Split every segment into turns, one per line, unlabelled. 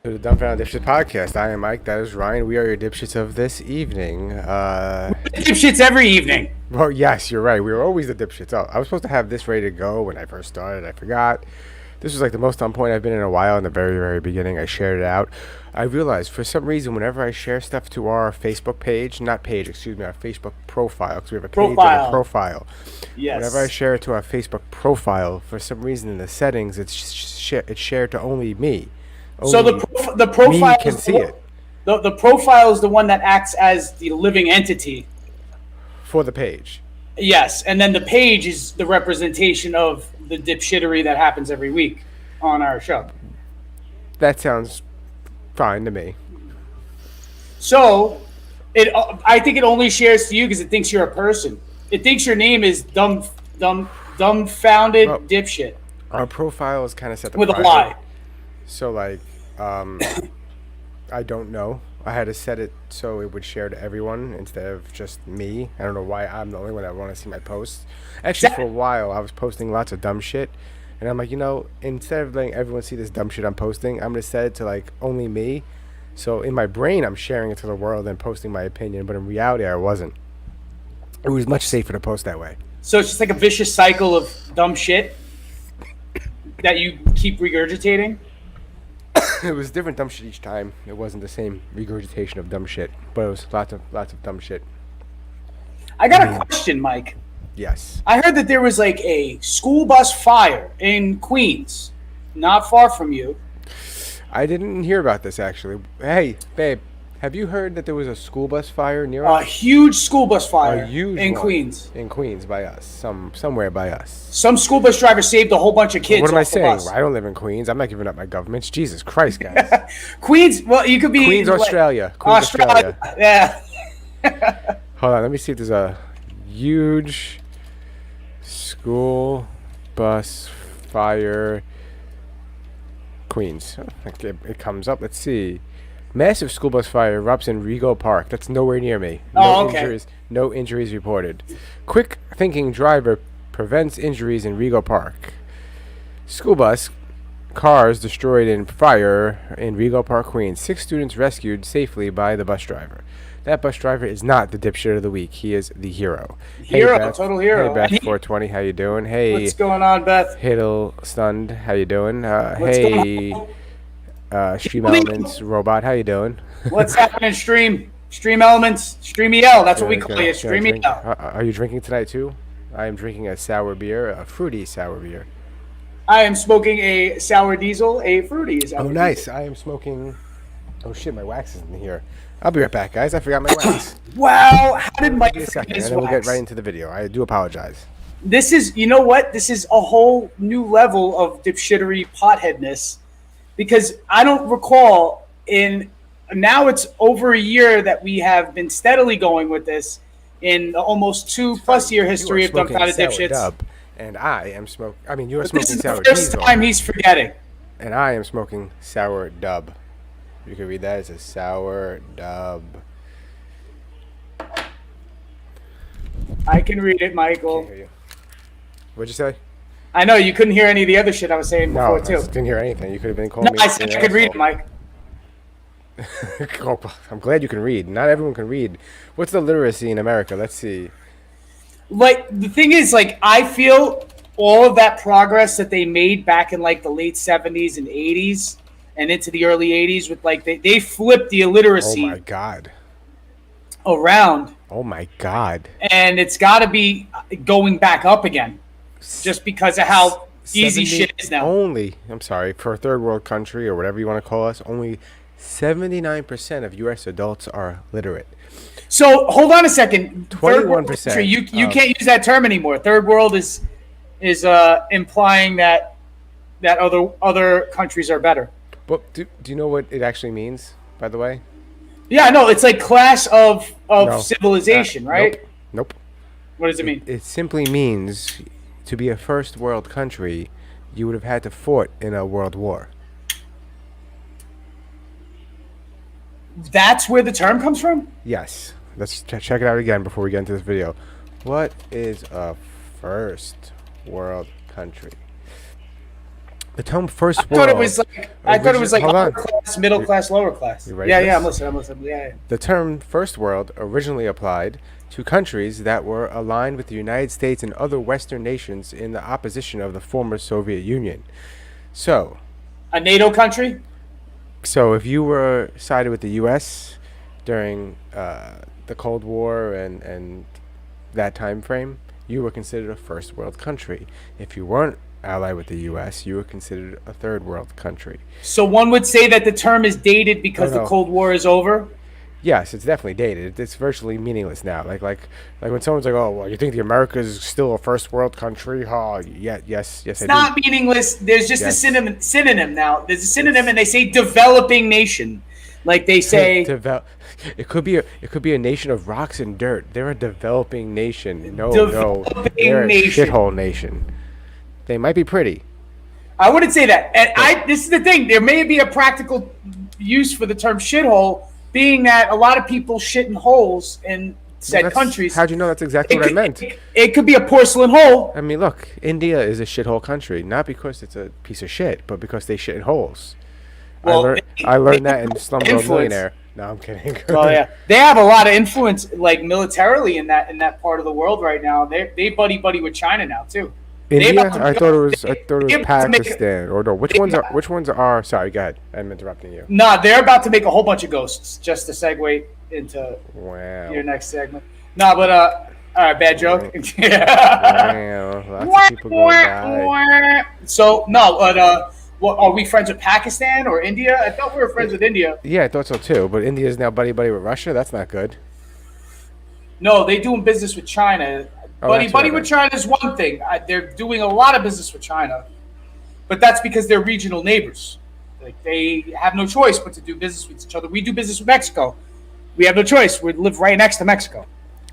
To the Dumbfounded Dipshits podcast. I am Mike. That is Ryan. We are your dipshits of this evening.
Dipshits every evening.
Well, yes, you're right. We were always the dipshits. Oh, I was supposed to have this ready to go when I first started. I forgot. This was like the most on point I've been in a while. In the very, very beginning, I shared it out. I realized for some reason, whenever I share stuff to our Facebook page, not page, excuse me, our Facebook profile, because we have a page and a profile.
Yes.
Whenever I share it to our Facebook profile, for some reason in the settings, it's shared to only me.
So the profile
can see it.
The profile is the one that acts as the living entity
for the page.
Yes, and then the page is the representation of the dipshittery that happens every week on our show.
That sounds fine to me.
So, I think it only shares to you because it thinks you're a person. It thinks your name is dumbfounded dipshit.
Our profile is kind of set to
with
private,
a lie.
So like, I don't know. I had to set it so it would share to everyone instead of just me. I don't know why I'm the only one that want to see my posts. Actually, for a while, I was posting lots of dumb shit. And I'm like, instead of letting everyone see this dumb shit I'm posting, I'm going to set it to, like, only me. So in my brain, I'm sharing it to the world and posting my opinion. But in reality, I wasn't. It was much safer to post that way.
So it's just like a vicious cycle of dumb shit that you keep regurgitating?
It was different dumb shit each time. It wasn't the same regurgitation of dumb shit, but it was lots of dumb shit.
I got a question, Mike.
Yes.
I heard that there was like a school bus fire in Queens, not far from you.
I didn't hear about this actually. Hey, babe, have you heard that there was a school bus fire near
us?
A
huge school bus fire
in
Queens.
In Queens by us. Somewhere by us.
Some school bus driver saved a whole bunch of kids.
What am I saying? I don't live in Queens. I'm not giving up my government. Jesus Christ, guys.
Queens, well, you could be
Queens, Australia.
Queens, Australia. Yeah.
Hold on, let me see if there's a huge school bus fire Queens. It comes up. Let's see. Massive school bus fire erupts in Rego Park. That's nowhere near me.
Okay.
No injuries reported. Quick thinking driver prevents injuries in Rego Park. School bus cars destroyed in fire in Rego Park, Queens. 6 students rescued safely by the bus driver. That bus driver is not the dipshit of the week. He is the hero.
Hero, Beth. Total hero.
Hey, Beth, 420, how you doing? Hey.
What's going on, Beth?
Hiddle Stunned, how you doing? Hey. Stream Elements Robot, how you doing?
What's happening, Stream Elements, Streamy L, that's what we call you, Streamy L.
Are you drinking tonight too? I am drinking a sour beer, a fruity sour beer.
I am smoking a sour diesel, a fruity sour
diesel. Nice. I am smoking, oh shit, my wax is in here. I'll be right back, guys. I forgot my wax.
Wow, how did Mike
forget his wax? And then we'll get right into the video. I do apologize.
This is, you know what? This is a whole new level of dipshittery potheadness. Because I don't recall now it's over a year that we have been steadily going with this in the almost 2+ year history of Dumbfounded Dipshits.
Dub, and I am smoking. I mean, you're smoking sour diesel.
This is the first time he's forgetting.
And I am smoking sour dub. You can read that as a sour dub.
I can read it, Michael.
Can't hear you. What'd you say?
I know you couldn't hear any of the other shit I was saying before too.
I didn't hear anything. You could have been calling me.
I said I could read, Mike.
I'm glad you can read. Not everyone can read. What's the literacy in America? Let's see.
Like the thing is, like I feel all of that progress that they made back in like the late 70s and 80s and into the early 80s with like they flipped the illiteracy.
Oh my God.
Around.
Oh my God.
And it's got to be going back up again. Just because of how easy shit is now.
I'm sorry, for a third world country or whatever you want to call us, only 79% of U.S. adults are literate.
So hold on a second.
21%.
You can't use that term anymore. Third world is implying that other countries are better.
But do you know what it actually means, by the way?
Yeah, I know. It's like class of civilization, right?
Nope.
What does it mean?
It simply means to be a first world country, you would have had to fought in a world war.
That's where the term comes from?
Yes. Let's check it out again before we get into this video. What is a first world country? The term first
I thought it
world.
was like
Hold
upper
on.
class, middle class, lower class.
You ready
Yeah,
for
yeah, I'm
this?
listening. Yeah.
The term first world originally applied to countries that were aligned with the United States and other Western nations in the opposition of the former Soviet Union. So,
A NATO country?
if you were sided with the U.S. during the Cold War and that time frame, you were considered a first world country. If you weren't allied with the U.S., you were considered a third world country.
So one would say that the term is dated because
No,
the
no.
Cold War is over?
Yes, it's definitely dated. It's virtually meaningless now. Like when someone's like, "Oh, well, you think the America is still a first world country?" Oh, yeah, yes,
It's
I
not
do.
meaningless. There's just
Yes.
a synonym now. There's a synonym, and they say developing nation. Like they say,
It could be a nation of rocks and dirt. They're a developing nation. No,
developing
they're a
nation.
shithole nation. They might be pretty.
I wouldn't say that. And this is the thing. There may be a practical use for the term shithole, being that a lot of people shit in holes in said countries.
How'd you know that's exactly what I meant?
It could be a porcelain hole.
I mean, look, India is a shithole country, not because it's a piece of shit, but because they shit in holes.
Well,
I learned that in Slumdog
influence.
Millionaire. No, I'm kidding.
Oh yeah, they have a lot of influence, like militarily, in that part of the world right now. They buddy with China now too.
India?
about to
I
go-
thought it was
they about to make a-
Pakistan. Or no, which ones are sorry, go ahead. I'm interrupting you.
Nah, they're about to make a whole bunch of ghosts. Just to segue into
Wow.
your next segment. Nah, but all right, bad joke.
Wow. Lots of people going by.
So no, but what, are we friends with Pakistan or India? I thought we were friends with India.
Yeah, I thought so too. But India is now buddy with Russia. That's not good.
No, they doing business with China.
Oh, that's
Buddy
what I
with China is one thing. They're doing a lot of business with China, but that's because they're regional neighbors. Like they have no choice but to do business with each other. We do business with Mexico. We have no choice. We live right next to Mexico.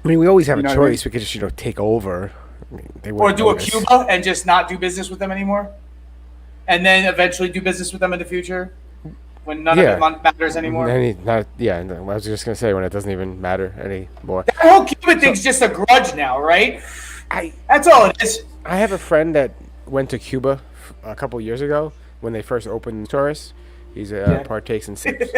I mean, we always have
You know
a
what I mean?
choice. We could just take over. I mean, they
Or
wouldn't
do a
notice.
Cuba and just not do business with them anymore, and then eventually do business with them in the future when none
Yeah.
of it matters anymore.
I was just gonna say when it doesn't even matter anymore.
That whole Cuba thing's just a grudge now, right? That's all it is.
I have a friend that went to Cuba a couple years ago when they first opened tourists. He's partakes in sips.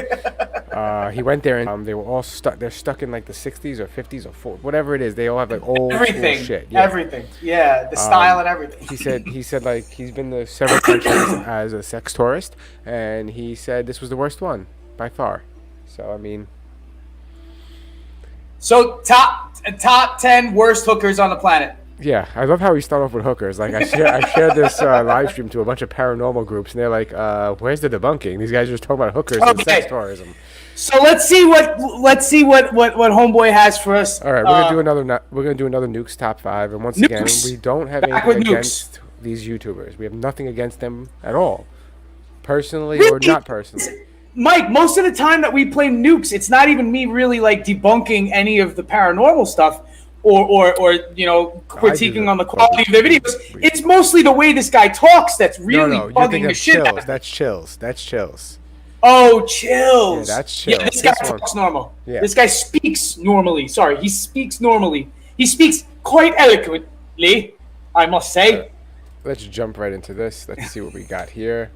He went there and they were all stuck. They're stuck in like the 60s or 50s or whatever it is. They all have like old
Everything,
school shit.
everything. Yeah, the style and everything.
He said like he's been to several countries as a sex tourist, and he said this was the worst one by far. So I mean,
So top 10 worst hookers on the planet.
yeah, I love how we start off with hookers. Like I shared this live stream to a bunch of paranormal groups, and they're like, "Where's the debunking? These guys are just talking about hookers and
Okay.
sex tourism."
So let's see what homeboy has for us.
All right, we're gonna do another nukes top 5, and once again,
Nukes.
we don't have
Back with
anything
nukes.
against these YouTubers. We have nothing against them at all, personally or
Really?
not personally.
Mike, most of the time that we play nukes, it's not even me really like debunking any of the paranormal stuff or critiquing on the quality of the videos. It's mostly the way this guy talks that's really
No, you're
bugging
thinking
the
of
shit out
chills.
of me.
That's chills.
Oh, chills.
Yeah, that's
Yeah,
chills.
this guy
This one-
talks normal.
Yeah.
This guy speaks normally. Sorry, he speaks normally. He speaks quite eloquently, I must say.
Let's jump right into this. Let's see what we got here.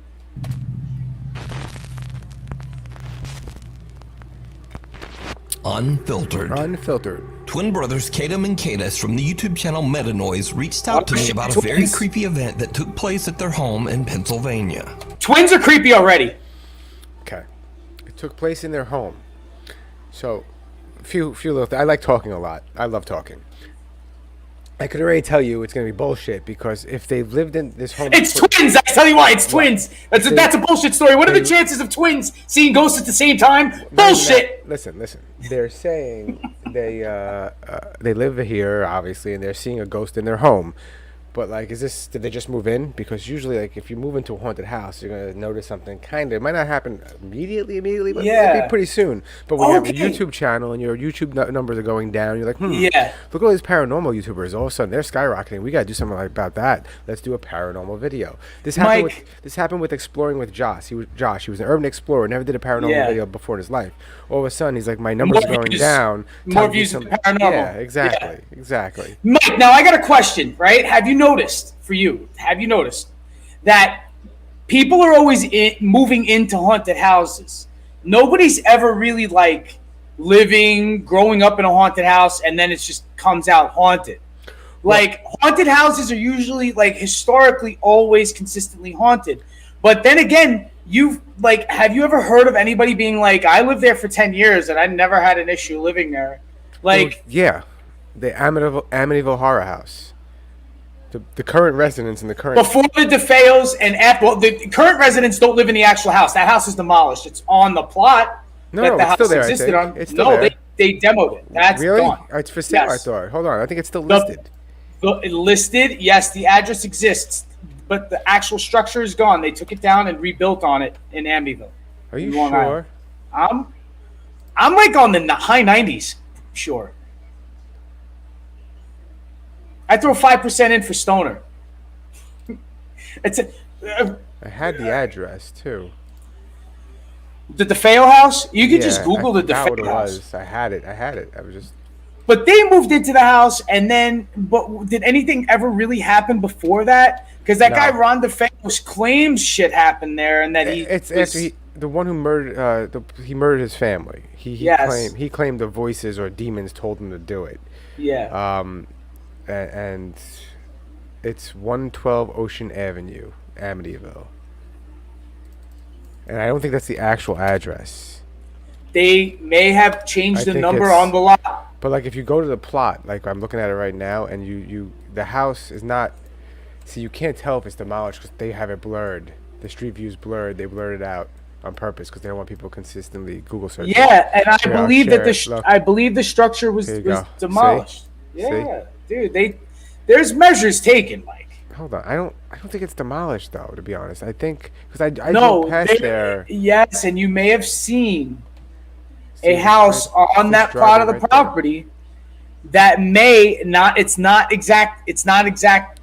Unfiltered.
Unfiltered.
Twin brothers Kadam and Kadis from the YouTube channel Metanoise reached out to me about a very
Twins?
creepy event that took place at their home in Pennsylvania.
Twins are creepy already.
Okay. It took place in their home. So, few little I like talking a lot. I love talking. I could already tell you it's going to be bullshit because if they've lived in this home...
It's twins. I tell you why. It's twins. That's a bullshit story. What are the chances of twins seeing ghosts at the same time? Bullshit.
Listen. They're saying they live here, obviously, and they're seeing a ghost in their home. But, like, did they just move in? Because usually, like, if you move into a haunted house, you're going to notice something it might not happen immediately, but
Yeah.
it'll be pretty soon. But when you have a
Okay.
YouTube channel and your YouTube numbers are going down, you're like,
Yeah.
look at all these paranormal YouTubers. All of a sudden, they're skyrocketing. We got to do something about that. Let's do a paranormal video. This happened with Exploring with Josh. He was an urban explorer, never did a paranormal video before in his life. All of a sudden, he's like, my numbers are
More
going
views.
down.
More
Time to do
views
some-
than paranormal.
Yeah, exactly.
Mike, now I got a question, right? Have you noticed that people are always moving into haunted houses. Nobody's ever really like growing up in a haunted house, and then it just comes out haunted. Like haunted houses are usually like historically always consistently haunted. But then again, have you ever heard of anybody being like, I lived there for 10 years and I never had an issue living there? Like,
yeah, the Amityville Horror House. The current residents and the current
before the DeFeos and after, well, the current residents don't live in the actual house. That house is demolished. It's on the plot that the house
still there,
existed on.
It's still there.
They demoed it. That's
really
gone.
It's for sale.
Yes.
I thought. Hold on, I think it's still listed.
Listed, yes. The address exists, but the actual structure is gone. They took it down and rebuilt on it in Amityville.
Are you sure?
I'm like on the high 90s. Sure. I throw 5% in for Stoner.
I had the address too.
The DeFeo house? You could just Google the DeFeo house.
I had it. I was just.
But they moved into the house, and then. But did anything ever really happen before that? Because that guy Ron DeFeo claims shit happened there, and that
after the one who murdered he murdered his family. He claimed the voices or demons told him to do it.
Yeah.
And it's 112 Ocean Avenue, Amityville. And I don't think that's the actual address.
They may have changed the number on the lot.
But like if you go to the plot, like I'm looking at it right now, and the house is not. See, you can't tell if it's demolished because they have it blurred. The street view's blurred. They blurred it out on purpose because they don't want people consistently Google searching.
Yeah, and I believe that I believe the structure was demolished.
See?
Yeah, dude. There's measures taken, Mike.
Hold on, I don't think it's demolished though. To be honest, I think because I drove past there.
Yes, and you may have seen a house on that plot of the property that may not. It's not exact. It's not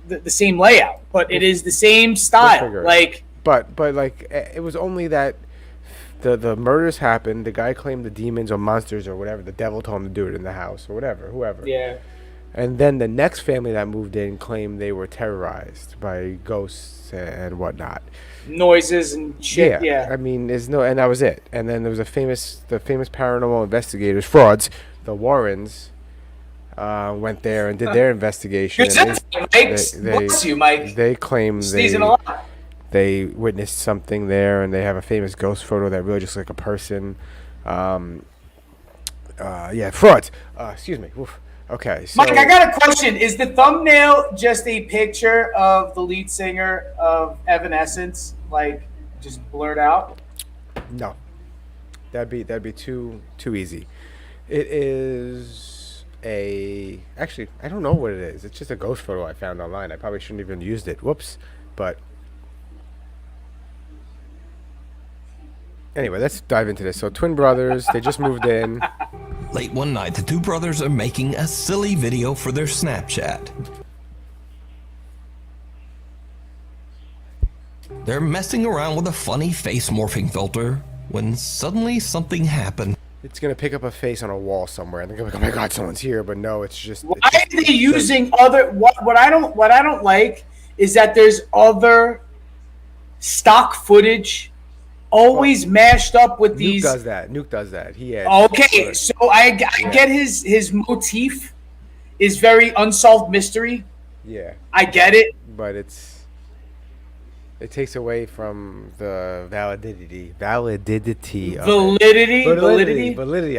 the same layout, but it is the same style. Like,
but like it was only that the murders happened. The guy claimed the demons or monsters or whatever. The devil told him to do it in the house or whatever. Whoever.
Yeah.
And then the next family that moved in claimed they were terrorized by ghosts and whatnot.
Noises and shit. Yeah.
I mean, and that was it. And then there was the famous paranormal investigators, frauds, the Warrens, went there and did their investigation.
Bless you, Mike.
They claim they witnessed something there, and they have a famous ghost photo that really just looks like a person. Frauds. Excuse me. Oof. Okay, so
Mike, I got a question. Is the thumbnail just a picture of the lead singer of Evanescence, like just blurred out?
No, that'd be too easy. It is actually I don't know what it is. It's just a ghost photo I found online. I probably shouldn't have even used it. Whoops. But anyway, let's dive into this. So twin brothers, they just moved in.
Late one night, the two brothers are making a silly video for their Snapchat. They're messing around with a funny face morphing filter when suddenly something happened.
It's gonna pick up a face on a wall somewhere, and they're gonna be like, "Oh my God, someone's here!" But no, it's just.
Why are they using other? What I don't like is that there's other stock footage. Always mashed up with these.
Nuke does that. He has.
Okay, so I get his motif is very unsolved mystery.
Yeah.
I get it.
But it takes away from the validity.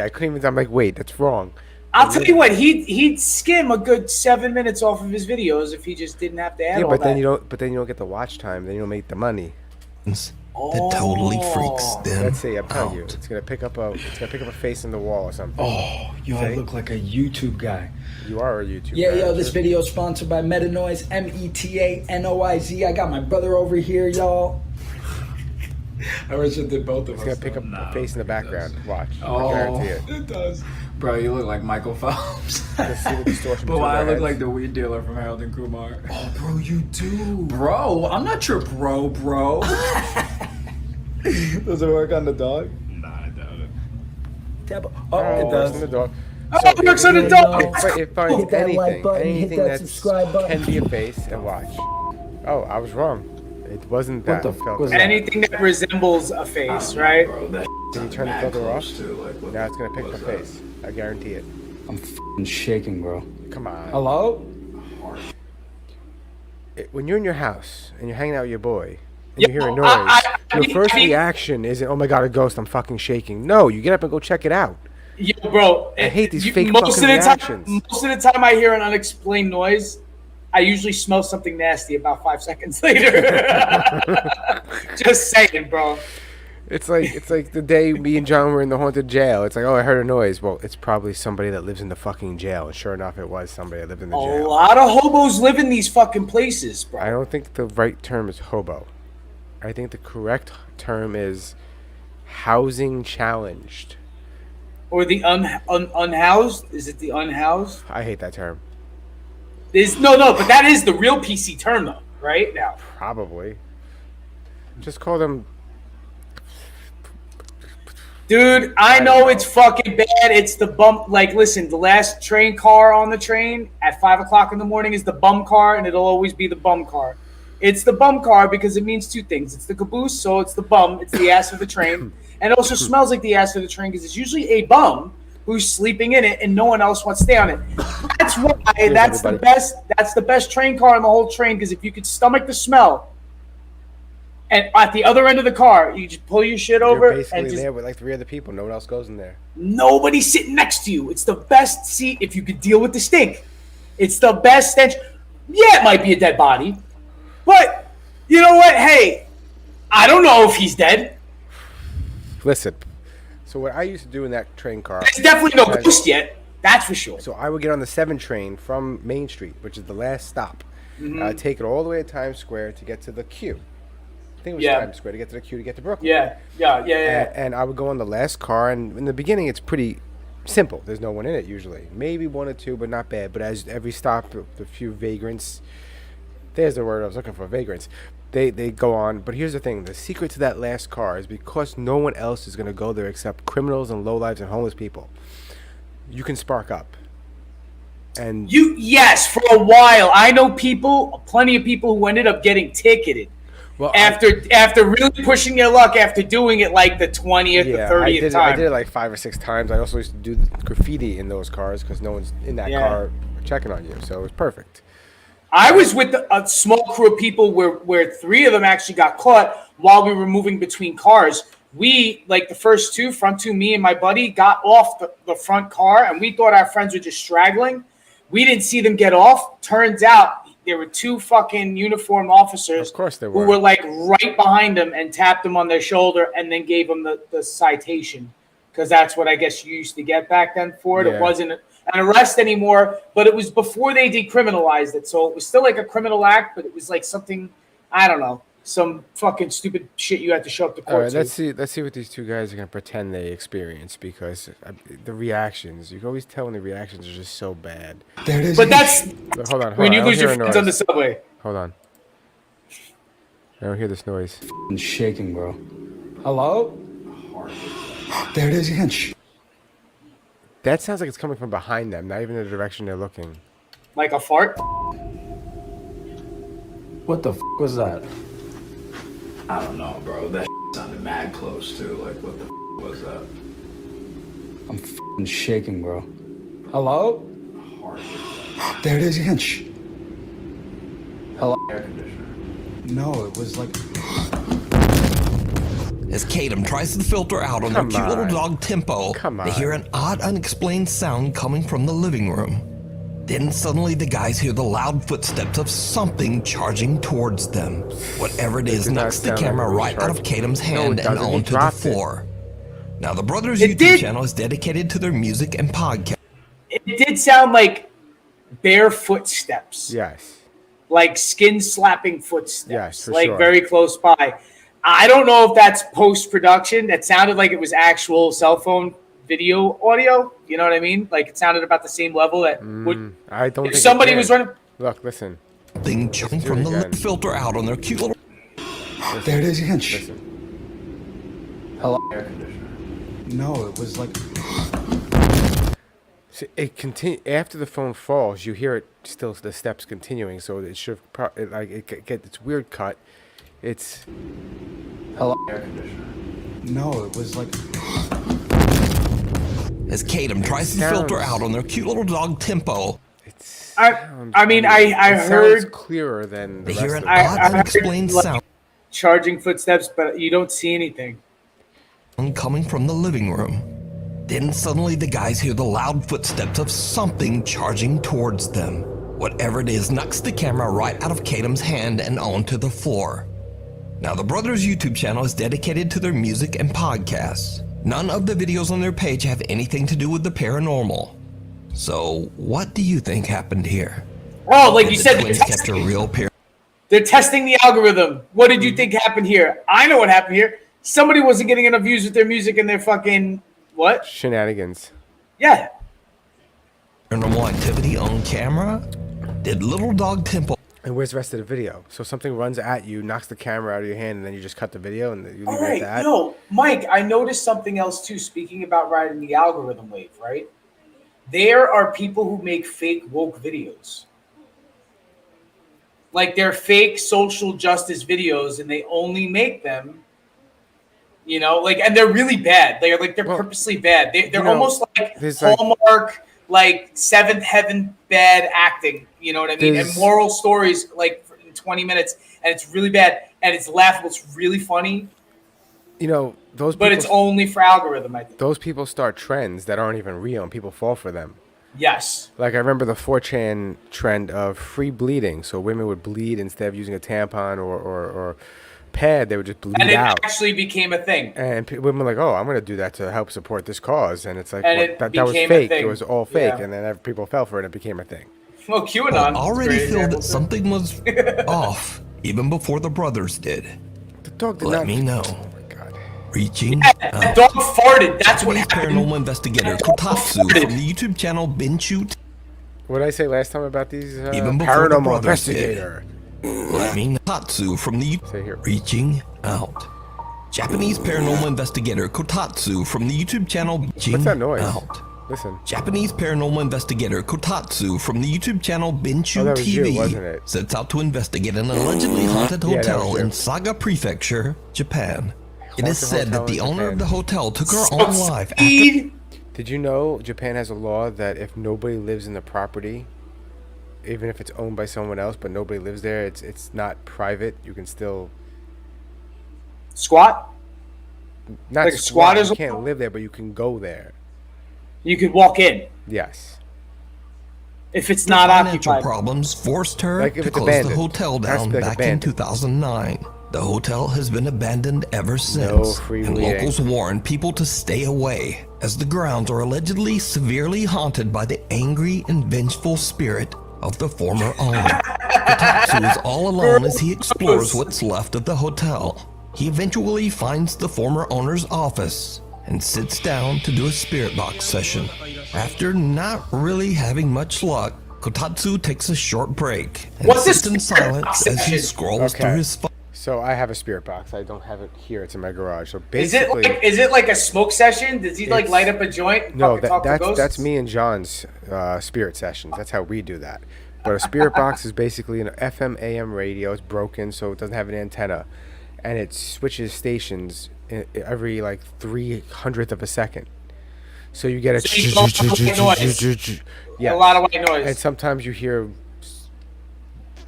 I couldn't even. I'm like, wait, that's wrong.
I'll tell you what. He'd skim a good 7 minutes off of his videos if he just didn't have to add all that.
Then you don't. But then you don't get the watch time. Then you don't make the money.
That totally freaks them.
Let's see. I'm telling you, it's gonna pick up a face in the wall or something.
Oh, I look like a YouTube guy.
You are a YouTube guy.
Yeah, this video is sponsored by Metanoise, Metanoiz. I got my brother over here, y'all. I wish it did both of us.
It's gonna pick up a face in the background. Watch.
Oh,
I guarantee it.
It does. Bro, you look like Michael Phelps.
See the distortion.
But I look like the weed dealer from Harold and Kumar.
Oh, bro, you do.
Bro, I'm not your bro.
Does it work on the dog?
Nah, I doubt it.
It does.
On the dog.
It works on the dog.
It finds
Hit that like button,
anything
hit that
that
subscribe button.
can be a face and watch. Oh, I was wrong. It wasn't
What
that
the fuck
filter.
was that?
Anything that resembles a face, right?
Bro, that
Can you turn the filter off? Now it's gonna pick the face. I guarantee it.
I'm f***ing shaking, bro.
Come on.
Hello?
When you're in your house and you're hanging out with your boy and
Yo,
you hear a noise,
I
your
mean,
first reaction isn't, "Oh my god, a ghost! I'm fucking shaking." No, you get up and go check it out.
Yo, bro,
I hate these fake
most
fucking
of the
reactions.
Most of the time, I hear an unexplained noise. I usually smell something nasty about 5 seconds later. Just saying, bro.
It's like the day me and John were in the haunted jail. It's like, oh, I heard a noise. Well, it's probably somebody that lives in the fucking jail. And sure enough, it was somebody that lived in the
A
jail.
lot of hobos live in these fucking places, bro.
I don't think the right term is hobo. I think the correct term is housing challenged.
Or the unhoused? Is it the unhoused?
I hate that term.
No, but that is the real PC term, though, right? Now.
Probably. Just call them.
Dude, I know it's fucking bad. It's the bump. Like, listen, the last train car on the train at 5 o'clock in the morning is the bum car, and it'll always be the bum car. It's the bum car because it means two things. It's the caboose, so it's the bum. It's the ass of the train. And it also smells like the ass of the train because it's usually a bum who's sleeping in it and no one else wants to stay on it. That's why that's the best. That's the best train car on the whole train because if you could stomach the smell, and at the other end of the car, you just pull your shit over
You're basically
and just
there with like 3 other people. No one else goes in there.
nobody's sitting next to you. It's the best seat if you could deal with the stink. It's the best stench. Yeah, it might be a dead body, but you know what? Hey, I don't know if he's dead.
Listen. So what I used to do in that train car.
There's definitely no ghost yet. That's for sure.
So I would get on the 7 train from Main Street, which is the last stop. I'd take it all the way to Times Square to get to the Q. I think it was Times Square to get to the Q to get to Brooklyn.
Yeah.
And I would go on the last car, and in the beginning, it's pretty simple. There's no one in it usually. Maybe 1 or 2, but not bad. But as every stop, a few vagrants. There's the word I was looking for, vagrants. They go on. But here's the thing. The secret to that last car is because no one else is going to go there except criminals and lowlifes and homeless people. You can spark up. And
Yes, for a while. I know plenty of people who ended up getting ticketed.
well,
After really pushing their luck after doing it like the 20th or 30th time.
I did it like 5 or 6 times. I also used to do graffiti in those cars because no one's in that car checking on you. So it was perfect.
I was with a small crew of people where 3 of them actually got caught while we were moving between cars. We, like the first 2, front 2, me and my buddy, got off the front car, and we thought our friends were just straggling. We didn't see them get off. Turns out there were 2 fucking uniformed officers
Of course there
who
were.
were like right behind them and tapped them on their shoulder and then gave them the citation. Because that's what I guess you used to get back then for it.
Yeah.
It wasn't an arrest anymore, but it was before they decriminalized it. So it was still like a criminal act, but it was like something, I don't know, some fucking stupid shit you had to show up to court
All right,
to.
let's see what these 2 guys are gonna pretend they experience because the reactions. You can always tell when the reactions are just so bad.
There it is.
But that's
But hold on.
when you
I don't
lose your
hear a
friends on the
noise.
subway.
Hold on. I don't hear this noise.
I'm shaking, bro. Hello? There it is again.
That sounds like it's coming from behind them, not even the direction they're looking.
Like a fart.
What the was that?
I don't know, bro. That sounded mad close too. Like, what the was that?
I'm f***ing shaking, bro. Hello? There it is again. Hello?
Air conditioner.
No, it was like.
As Kadam tries to filter out on their
Come
cute little
on.
dog Tempo,
Come
they hear
on.
an odd, unexplained sound coming from the living room. Then suddenly the guys hear the loud footsteps of something charging towards them. Whatever it is
do not
knocks the
sound like
camera
it was
right out of
charging.
Kadam's
No, it
hand and
doesn't. He
onto the
dropped it.
floor. Now the brothers'
It
YouTube
did-
channel is dedicated to their music and podcast.
It did sound like bare footsteps.
Yes.
Like skin slapping footsteps.
Yes, for
like
sure.
very close by. I don't know if that's post production. That sounded like it was actual cell phone video audio. You know what I mean? Like it sounded about the same level that would
I don't
if
think it
somebody
can.
was running.
Look, listen.
Thing charging
do
from
it
the
again.
lip filter out on their cute little.
There it is again.
Listen.
Hello?
Air conditioner.
No, it was like.
See, it continue after the phone falls. You hear it still. The steps continuing. So it should it's weird cut. It's
Air conditioner.
No, it was like.
As Kadam tries to
sounds-
filter out on their cute little dog Tempo,
I mean, I
it
heard
sounds clearer than the
they hear
rest
an
of
odd,
I heard,
unexplained
like,
sound
charging footsteps, but you don't see anything.
coming from the living room. Then suddenly the guys hear the loud footsteps of something charging towards them. Whatever it is knocks the camera right out of Kadam's hand and onto the floor. Now the brothers' YouTube channel is dedicated to their music and podcasts. None of the videos on their page have anything to do with the paranormal. So what do you think happened here?
Oh, like
Did
you
the
said,
twins kept a real pair?
they're testing the algorithm. What did you think happened here? I know what happened here. Somebody wasn't getting enough views with their music and their fucking what?
shenanigans.
Yeah.
Paranormal activity on camera? Did little dog Tempo
And where's the rest of the video? So something runs at you, knocks the camera out of your hand, and then you just cut the video and you leave
All
it
right,
at that.
yo, Mike, I noticed something else too. Speaking about riding the algorithm wave, right? There are people who make fake woke videos. Like they're fake social justice videos, and they only make them, and they're really bad. They're
Well,
purposely bad. They're almost like
there's like-
Hallmark, like Seventh Heaven bad acting. You know what I mean? And
There's-
moral stories like in 20 minutes, and it's really bad, and it's laughable. It's really funny,
Those
but
people,
it's only for algorithm. I think.
those people start trends that aren't even real, and people fall for them.
Yes.
Like I remember the 4chan trend of free bleeding, so women would bleed instead of using a tampon or pad, they would just bleed
And it
out.
actually became a thing.
And women were like, "Oh, I'm going to do that to help support this cause," and it's like,
And
well,
it
that was
became a
fake.
thing.
It was all fake,
Yeah.
and then people fell for it, and it became a thing.
Well, QAnon.
already
is a great
feel
example,
that
too.
something was off even before the brothers did?
The dog did
Let
not.
me know.
Oh my god.
Reaching
The
out.
dog farted. That's what
Japanese
happened.
paranormal investigator Kotatsu from the YouTube channel Binchu.
What did I say last time about these
Even before the
paranormal
brothers did.
investigator?
Let me know. Kotatsu from the
Say here.
Reaching out. Japanese paranormal investigator Kotatsu from the YouTube channel Reaching
What's that noise?
Out.
Listen.
Japanese paranormal investigator Kotatsu from the YouTube channel Binchu
Oh, that was
TV
you, wasn't it?
sets out to investigate an allegedly haunted
Yeah, that
hotel
was you.
in Saga Prefecture, Japan. It is
Haunted
said that
hotel
the
in
owner of
Japan.
the hotel took her own life after
Speed.
Did you know Japan has a law that if nobody lives in the property, even if it's owned by someone else, but nobody lives there, it's not private. You can still
Squat.
not
Like a
squat.
squatter's
You can't live there, but you can go there.
You could walk in
Yes.
if it's not
financial
occupied.
problems forced her
Like if
to
it's
close the
abandoned.
hotel
It has to
down
be, like,
back in
abandoned.
2009. The hotel has been abandoned ever since,
free
and
bleeding.
locals warn people to stay away, as the grounds are allegedly severely haunted by the angry and vengeful spirit of the former owner. Kotatsu is all alone as he explores what's left of the hotel. He eventually finds the former owner's office and sits down to do a spirit box session. After not really having much luck, Kotatsu takes a short break and
What's this
sits in
spirit
silence
box
as he
session?
scrolls
Okay.
through his phone.
So I have a spirit box. I don't have it here. It's in my garage. So
Is it
basically,
like a smoke session? Does he like
It's-
light up a joint? And
no,
fucking talk to ghosts?
that's me and John's spirit sessions. That's how we do that. But a spirit box is basically an FM AM radio. It's broken, so it doesn't have an antenna, and it switches stations every like 300th of a second. So you get a
So you get a lot of white noise.
yeah,
A lot of white noise.
and sometimes you hear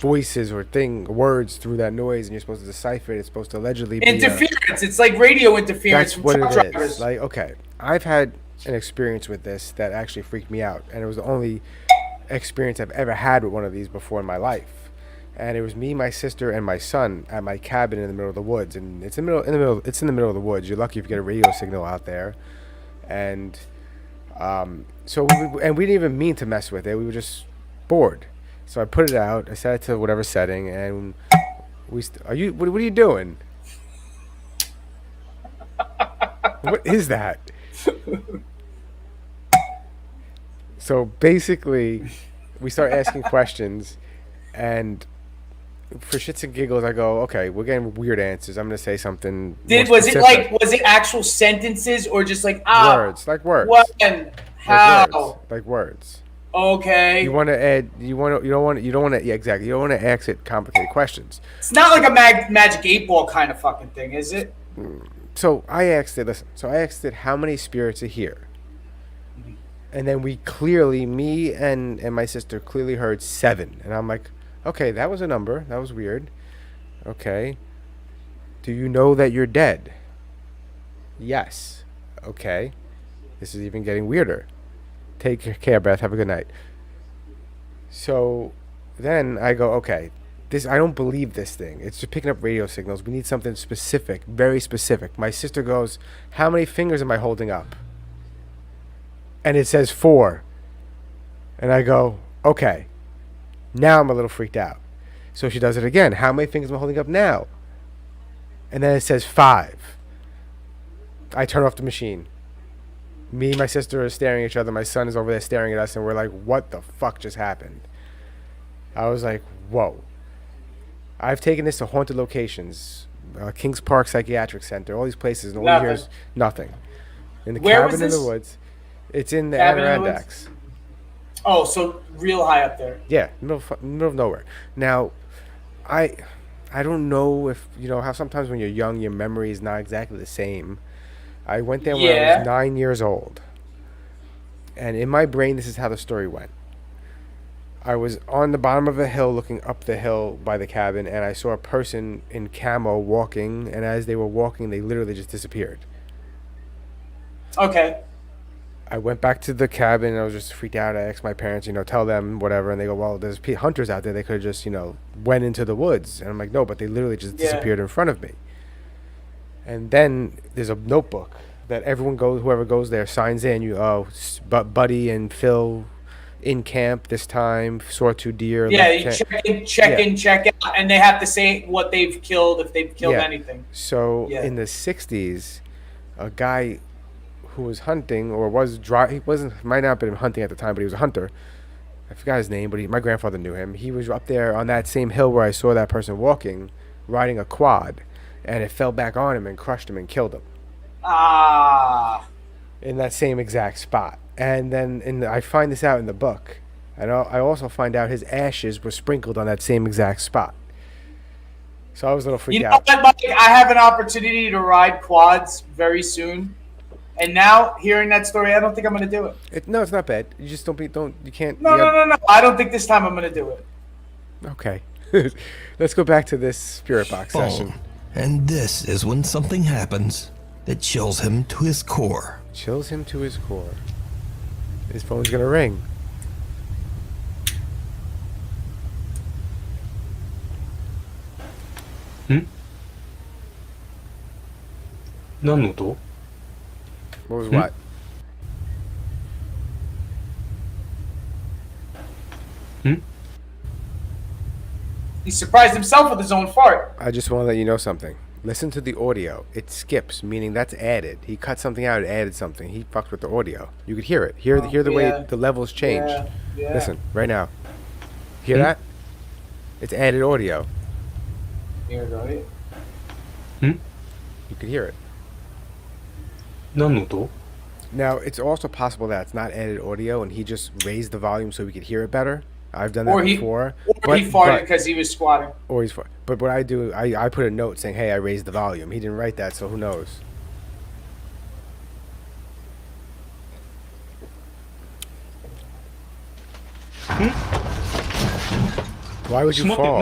voices or words through that noise, and you're supposed to decipher it. It's supposed to allegedly be
Interference. It's like radio interference
that's
from
what
truck
it is.
drivers.
Like, okay, I've had an experience with this that actually freaked me out, and it was the only experience I've ever had with one of these before in my life. And it was me, my sister, and my son at my cabin in the middle of the woods. And it's in the middle of the woods. You're lucky if you get a radio signal out there. And so we didn't even mean to mess with it. We were just bored. So I put it out. I set it to whatever setting, and what are you doing? What is that? So basically, we start asking questions, and for shits and giggles, I go, okay, we're getting weird answers. I'm gonna say something.
Was it actual sentences or just like
words, like words,
when, how?
like words?
Okay.
You want to add. You don't want to. Yeah, exactly. You don't want to ask it complicated questions.
It's not like a Magic 8 Ball kind of fucking thing, is it?
So I asked it. Listen. So I asked it how many spirits are here, and then me and my sister clearly heard 7, and I'm like, okay, that was a number. That was weird. Okay. Do you know that you're dead? Yes. Okay. This is even getting weirder. Take care, Beth. Have a good night. So then I go, okay, I don't believe this thing. It's just picking up radio signals. We need something specific, very specific. My sister goes, how many fingers am I holding up? And it says 4. And I go, okay. Now I'm a little freaked out. So she does it again. How many fingers am I holding up now? And then it says 5. I turn off the machine. Me and my sister are staring at each other. My son is over there staring at us, and we're like, what the fuck just happened? I was like, whoa. I've taken this to haunted locations, Kings Park Psychiatric Center, all these places, and all you hear is nothing. In the cabin in the woods. It's in the Adirondacks.
Oh, so real high up there.
Yeah, middle of nowhere. Now, I don't know if, how sometimes when you're young, your memory is not exactly the same. I went there when I was 9 years old. And in my brain, this is how the story went. I was on the bottom of a hill looking up the hill by the cabin, and I saw a person in camo walking, and as they were walking, they literally just disappeared.
Okay.
I went back to the cabin, and I was just freaked out. I asked my parents, tell them whatever, and they go, well, there's hunters out there. They could have just, went into the woods. And I'm like, no, but they literally just disappeared in front of me. And then there's a notebook that whoever goes there signs in. Buddy and Phil in camp this time, saw 2 deer.
Yeah, you check out, and they have to say what they've killed, if they've killed anything.
So in the 60s, a guy who was hunting, or might not have been hunting at the time, but he was a hunter. I forgot his name, but my grandfather knew him. He was up there on that same hill where I saw that person walking, riding a quad. And it fell back on him and crushed him and killed him. In that same exact spot. And then I find this out in the book. And I also find out his ashes were sprinkled on that same exact spot. So I was a little freaked out.
What, Mike? I have an opportunity to ride quads very soon. And now, hearing that story, I don't think I'm going to do it.
No, it's not bad. You just you can't.
No. I don't think this time I'm going to do it.
Okay. Let's go back to this spirit box session.
And this is when something happens that chills him to his core.
Chills him to his core. His phone's gonna ring.
What
was what?
He surprised himself with his own fart.
I just want to let you know something. Listen to the audio. It skips, meaning that's added. He cut something out and added something. He fucked with the audio. You could hear it. Hear the way the levels change.
Yeah.
Listen, right now. Hear that? It's added audio.
Hear it, right?
You could hear it. Now, it's also possible that it's not added audio and he just raised the volume so we could hear it better. I've done that before.
Or he farted because he was squatting.
Or he's farted. But what I do, I put a note saying, hey, I raised the volume. He didn't write that, so who knows? Why would you fall?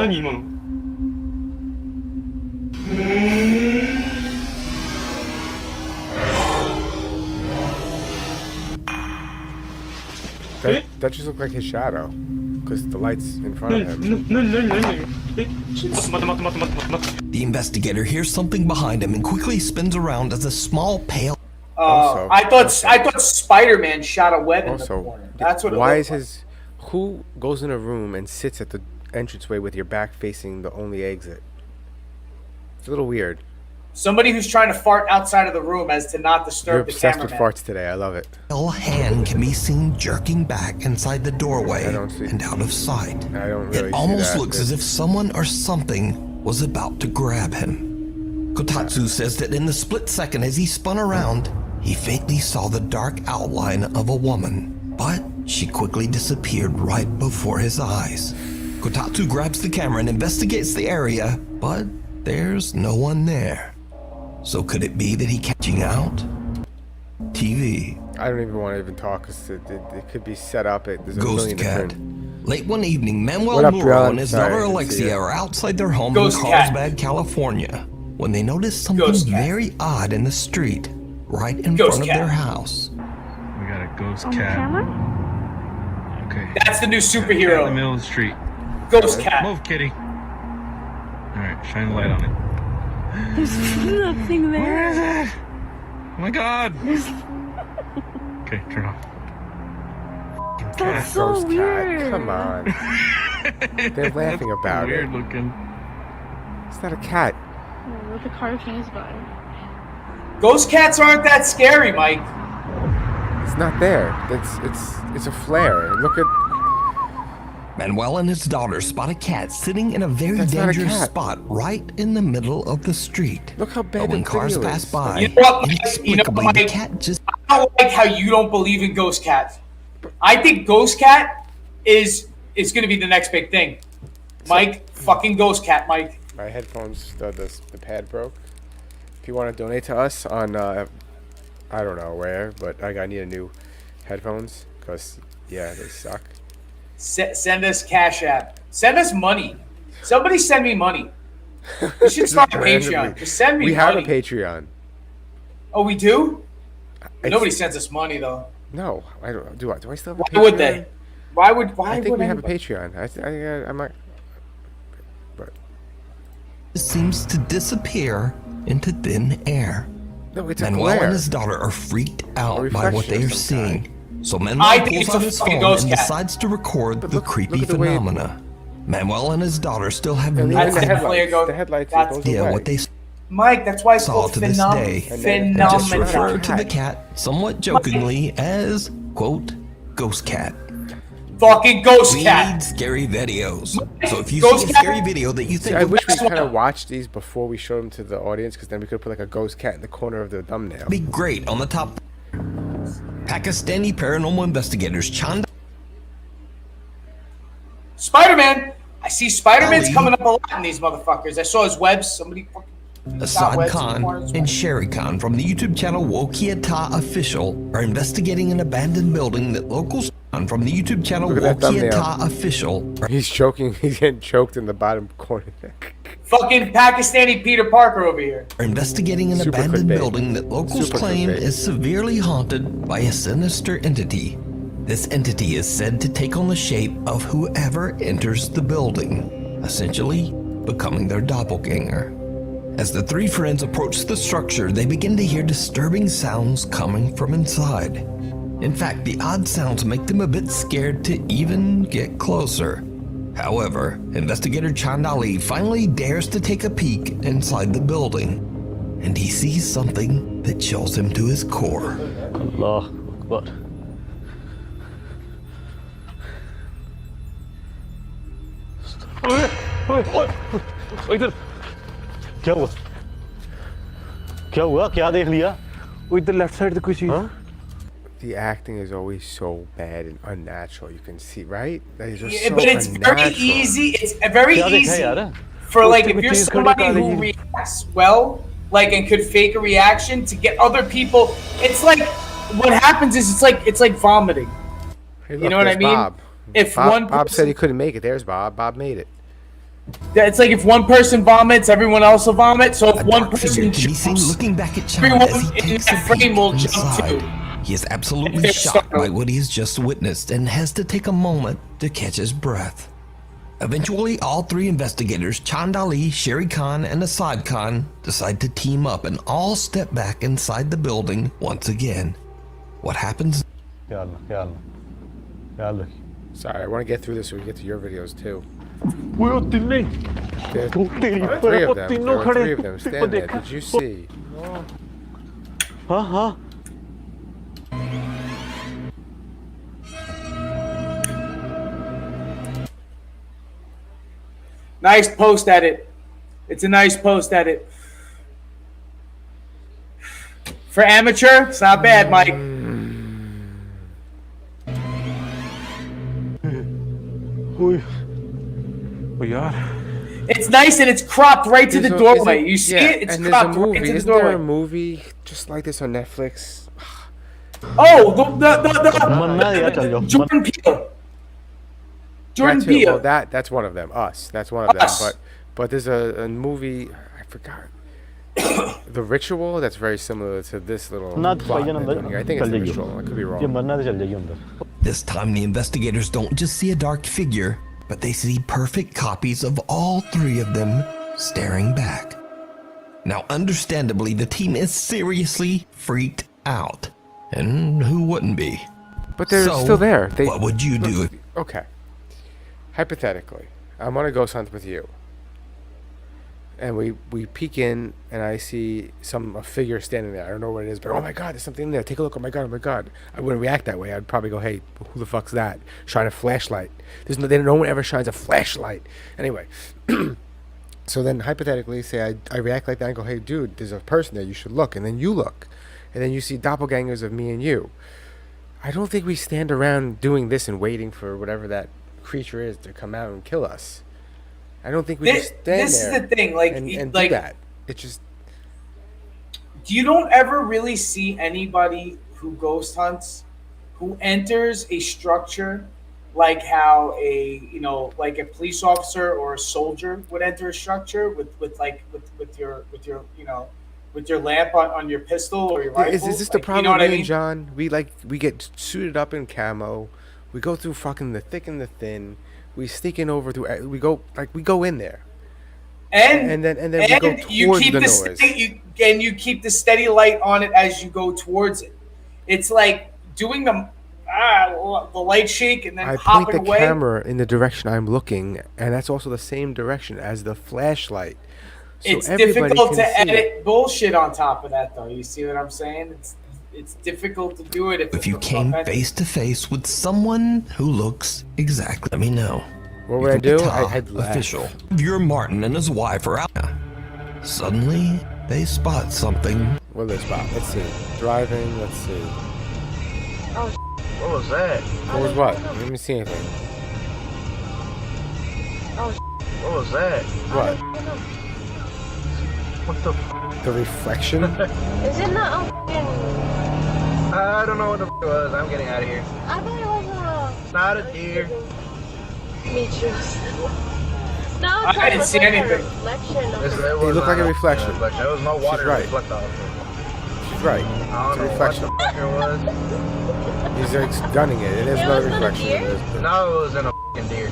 That just looked like his shadow, because the light's in front of him.
The investigator hears something behind him and quickly spins around as a small pale.
I thought Spider-Man shot a web in the corner. That's what.
Why is who goes in a room and sits at the entranceway with your back facing the only exit? It's a little weird.
Somebody who's trying to fart outside of the room as to not disturb the cameraman.
You're obsessed with farts today. I love it.
A hand can be seen jerking back inside the doorway and out of sight.
I don't really
It almost looks as if someone or something was about to grab him. Kotatsu says that in the split second as he spun around, he faintly saw the dark outline of a woman, but she quickly disappeared right before his eyes. Kotatsu grabs the camera and investigates the area, but there's no one there. So could it be that he's catching out? TV.
I don't even want to even talk because it could be set up. There's a
Ghost
million
cat.
different.
Late one evening,
What
Manuel
up,
Muro
Ron?
and his
Sorry, I
daughter
didn't see
Alexia
you.
are outside their home
Ghost
in
cat.
Carlsbad, California, when they notice something
Ghost cat.
very odd in the street, right in
Ghost
front
cat.
of their house.
We got a ghost
On the
cat.
camera?
Okay.
That's the new
Cat in the
superhero.
middle of the street.
Ghost cat.
Move, kitty. Alright, shine the light on it.
There's nothing
Where is
there.
it? Oh my god. Okay, turn off.
That's so
Ghost
weird.
cat. Come on. They're laughing about
Weird
it.
looking.
It's not a cat.
Oh, what the car is by.
Ghost cats aren't that scary, Mike.
It's not there. It's a flare. Look at.
Manuel and his daughter spot a cat sitting in a very
That's not a
dangerous
cat.
spot right in the middle of the street.
Look how bad
But when
the
cars
video
pass
is.
by,
You know what, Mike?
inexplicably
You know,
the
Mike?
cat just
I don't like how you don't believe in Ghost Cat. I think Ghost Cat is going to be the next big thing. Mike, fucking Ghost Cat, Mike.
My headphones, the pad broke. If you want to donate to us on, I don't know where, but I need a new headphones because yeah, they suck.
Send us Cash App. Send us money. Somebody send me money. We should start a
Randomly.
Patreon. Just send me
We
money.
have a Patreon.
Oh, we do?
It's-
Nobody sends us money though.
No, I don't. Do I? Do I still have a
Why
Patreon?
would they? Why
I
would
think we have a
anybody?
Patreon. I might. But
seems to disappear into thin air.
no, it's a
Manuel
glare.
and his daughter are freaked out by
reflection
what they
of
are
some
seeing. So
I
Manuel
think
pulls
it's
out
a
his
fucking
phone
ghost
and
cat.
decides to record
But
the
look
creepy
at the way it-
phenomena. Manuel and his daughter still have
And
no
even
That's
the
definitely a
headlights.
ghost.
The headlights.
That's-
It goes
idea
away.
what they
Mike, that's why it's
saw
called
to this day.
And then
just
phenomenal.
refer to the cat somewhat jokingly as, quote, ghost cat.
Fucking Ghost
We
Cat.
need scary videos. So if you
Ghost
see a
cat?
scary video that you
See,
think
I
would
wish we
That's
kind of
one.
watched these before we showed them to the audience, because then we could put like a ghost cat in the corner of the thumbnail.
be great on the top. Pakistani paranormal investigators Chand
Spider-Man. I see Spider-Man's
Ali.
coming up a lot in these motherfuckers. I saw his webs. Somebody fucking got
Assad
webs in the
Khan
corners.
and Sherry Khan from the YouTube channel Wokiata Official are investigating an abandoned building that locals from the YouTube channel
Look at that thumbnail.
Wokiata Official are
He's choking. He's getting choked in the bottom corner.
Fucking Pakistani Peter Parker over here.
investigating an
Super
abandoned
clickbait.
building that locals
Super
claim
clickbait.
is severely haunted by a sinister entity. This entity is said to take on the shape of whoever enters the building, essentially becoming their doppelganger. As the three friends approach the structure, they begin to hear disturbing sounds coming from inside. In fact, the odd sounds make them a bit scared to even get closer. However, investigator Chand Ali finally dares to take a peek inside the building, and he sees something that chills him to his core.
Allah Akbar. ओए इधर क्या हुआ क्या हुआ क्या देख लिया वो इधर लेफ्ट साइड से कोई चीज
The acting is always so bad and unnatural. You can see, right? That is just
Yeah,
so
but it's very
unnatural.
easy. It's very
क्या देखा
easy
यार
for
Post
like
पे
if you're
चीज़ खड़ी
somebody
कर
who
रही है।
reacts well, like and could fake a reaction to get other people. It's like what happens is it's like vomiting.
Hey,
You
look,
know what I
there's
mean?
Bob.
If
Bob,
one
Bob said
person-
he couldn't make it. There's Bob. Bob made it.
It's like if one person vomits, everyone else will vomit. So if
A
one
dark figure
person
can be seen
jumps,
looking back at Chand
everyone
as he
in
takes
that
a
frame
peek
will jump
inside.
too.
He is absolutely
They're
shocked by
startled.
what he has just witnessed and has to take a moment to catch his breath. Eventually, all three investigators, Chand Ali, Sherry Khan, and Assad Khan, decide to team up and all step back inside the building once again. What happens?
या अल्लाह या अल्लाह या अल्लाह
Sorry, I want to get through this so we get to your videos too.
वो तिन्ने
There,
वो तेरी
there were three
वो
of them. There
तीनों
were
खड़े
three of them. Stand there. Did you see?
हाँ हाँ
Nice post edit. It's a nice post edit. For amateur, it's not bad, Mike. It's nice and it's cropped right to the doorway. You see
yeah,
it? It's
and
cropped
there's a movie.
right to the
Isn't there
doorway.
a movie just like this on Netflix?
Oh,
Mana dia call
Jordan Peele. Jordan
That too.
Peele.
Well, that's one of them. Us. That's one of them.
Us.
But there's a movie. I forgot. The Ritual. That's very similar to this little
Not
plot
paying
they're doing here. I think it's The Ritual. I could be wrong.
Mana dia call yun.
This time, the investigators don't just see a dark figure, but they see perfect copies of all three of them staring back. Now, understandably, the team is seriously freaked out. And who wouldn't be?
But they're
So,
still there.
what would you do if
Okay. Hypothetically, I'm on a ghost hunt with you. And we peek in, and I see a figure standing there. I don't know what it is, but oh my god, there's something in there. Take a look. Oh my god. I wouldn't react that way. I'd probably go, hey, who the fuck's that? Shine a flashlight. No one ever shines a flashlight. Anyway, so then hypothetically, say I react like that and go, hey, dude, there's a person there. You should look. And then you look, and then you see doppelgangers of me and you. I don't think we stand around doing this and waiting for whatever that creature is to come out and kill us. I don't think we just stand there.
This is the thing, like,
and
like
do that. It just
you don't ever really see anybody who ghost hunts who enters a structure like how like a police officer or a soldier would enter a structure with your lamp on your pistol or your rifle.
Is this the problem,
you know what I mean?
John? We get suited up in camo. We go through fucking the thick and the thin. We sneak in over through. We go in there. And then we go towards the noise.
You keep the steady light on it as you go towards it. It's like doing the light shake and then
I
hopping
point the
away.
camera in the direction I'm looking, and that's also the same direction as the flashlight. So
It's difficult to edit
it.
bullshit on top of that, though. You see what I'm saying? It's difficult to do it
if you came face to face with someone who looks exactly? Let me know.
What would I do?
I'd
laugh.
official. Viewer Martin and his wife are out. Suddenly, they spot something.
What do they spot? Let's see. Driving. Let's see.
What was that?
What was what? Let me see anything.
What was that?
What?
What the
The reflection?
Isn't that
I don't know what the it was. I'm getting out of here.
I thought it was
It's not a deer.
Me too. No,
I didn't see anything.
It looked like a reflection.
There was no water
right.
to reflect off.
She's right.
I
It's
don't
a
know
reflection.
what the it was.
He's like gunning it. It is not a reflection.
No, it was in a deer.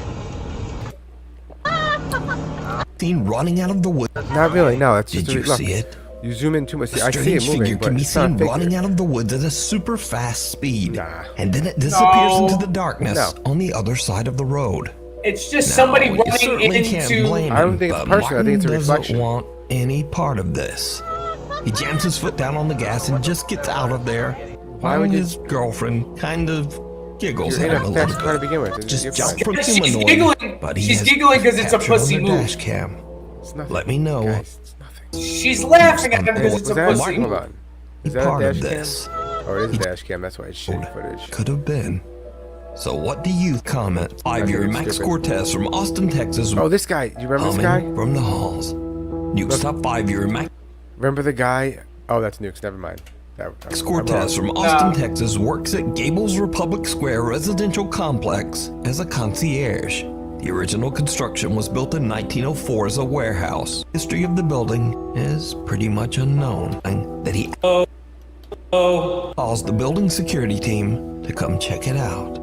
Seen running out of the woods.
Not really. No, it's
Did
just
you
a, look,
see it?
You zoom in too much.
A
I see it
strange
moving,
figure
but
can be
it's not a
seen
figure.
running out of the woods at a super fast speed.
Nah.
And then it disappears
No.
into the darkness
No.
on the other side of the road.
It's just
Now,
somebody
you
running
certainly can't blame
into.
I don't
him,
think it's
but
personal. I think it's a
Martin doesn't
reflection.
want any part of this. He jams his foot down on the gas and just gets out of there.
Why
While
would you-
his girlfriend kind of giggles
You're
at
in
him a
a fast
little
car to
bit.
begin with.
Just
You're
jump
fine.
from
She's
humanoid,
giggling.
but he
She's
has
giggling 'cause it's a
captured on
pussy
the
move.
dash cam.
It's nothing.
Let me know.
Guys, it's nothing.
She's laughing at him because
Hey,
it's
was
a
that?
pussy.
Hold on. Is that
Part
a
of
dash
this
cam? Oh, it is a dash cam. That's why it's shitty footage.
could have been. So what do you comment? 5-year
think it's
Max
stupid.
Cortez from Austin, Texas.
Oh, this guy. You remember this guy?
Humming from the halls. Nuke's top 5-year Max
Remember the guy? Oh, that's Nukes. Never mind. I'm
Cortez
wrong.
from Austin, Texas works at Gables Republic Square residential complex as a concierge. The original construction was built in 1904 as a warehouse. History of the building is pretty much unknown. That he calls the building security team to come check it out.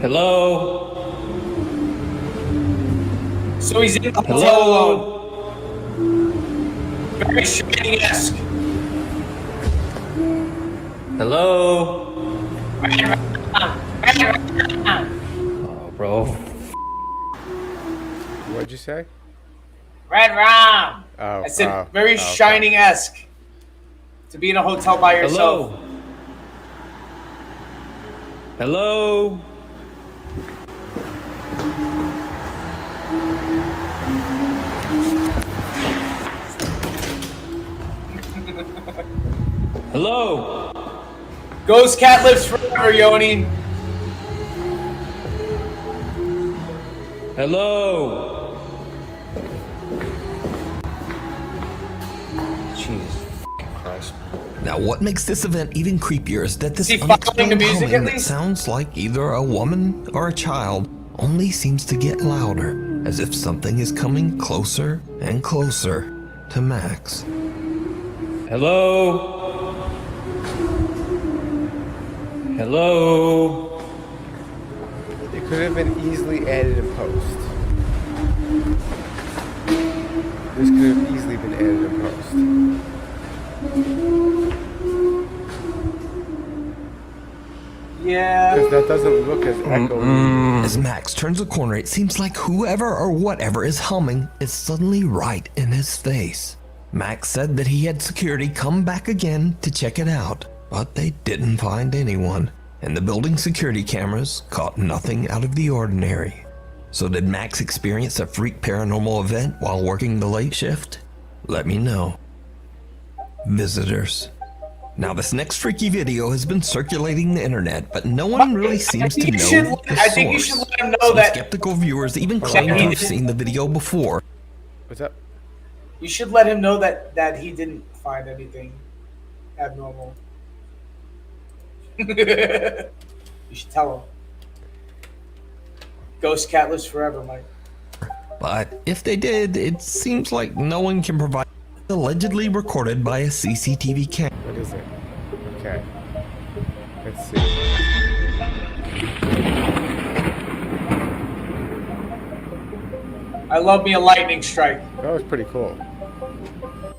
Hello?
So he's in the hotel alone. Very Shining-esque.
Hello? Oh, bro.
What'd you say?
Red Rum.
Oh,
I said
oh,
very
okay.
Shining-esque. To be in a hotel by yourself.
Hello? Hello? Hello?
Ghost cat lives forever, Yoni.
Hello?
Now, what makes this event even creepier is that this
Is he following
unexplained
the music
humming
at
that
least?
sounds like either a woman or a child only seems to get louder, as if something is coming closer and closer to Max.
Hello? Hello?
It could have been easily added in post. This could have easily been added in post.
Yeah.
Because that doesn't look as echoey.
As Max turns a corner, it seems like whoever or whatever is humming is suddenly right in his face. Max said that he had security come back again to check it out, but they didn't find anyone, and the building security cameras caught nothing out of the ordinary. So did Max experience a freak paranormal event while working the late shift? Let me know. Visitors. Now, this next freaky video has been circulating the internet, but no one really seems to know the
I think you should
source.
let him know
Some
that.
skeptical viewers even claim to have seen the video before.
What's up?
You should let him know that he didn't find anything abnormal. You should tell him. Ghost cat lives forever, Mike.
But if they did, it seems like no one can provide allegedly recorded by a CCTV camera.
What is it? Okay. Let's see.
I love me a lightning strike.
That was pretty cool.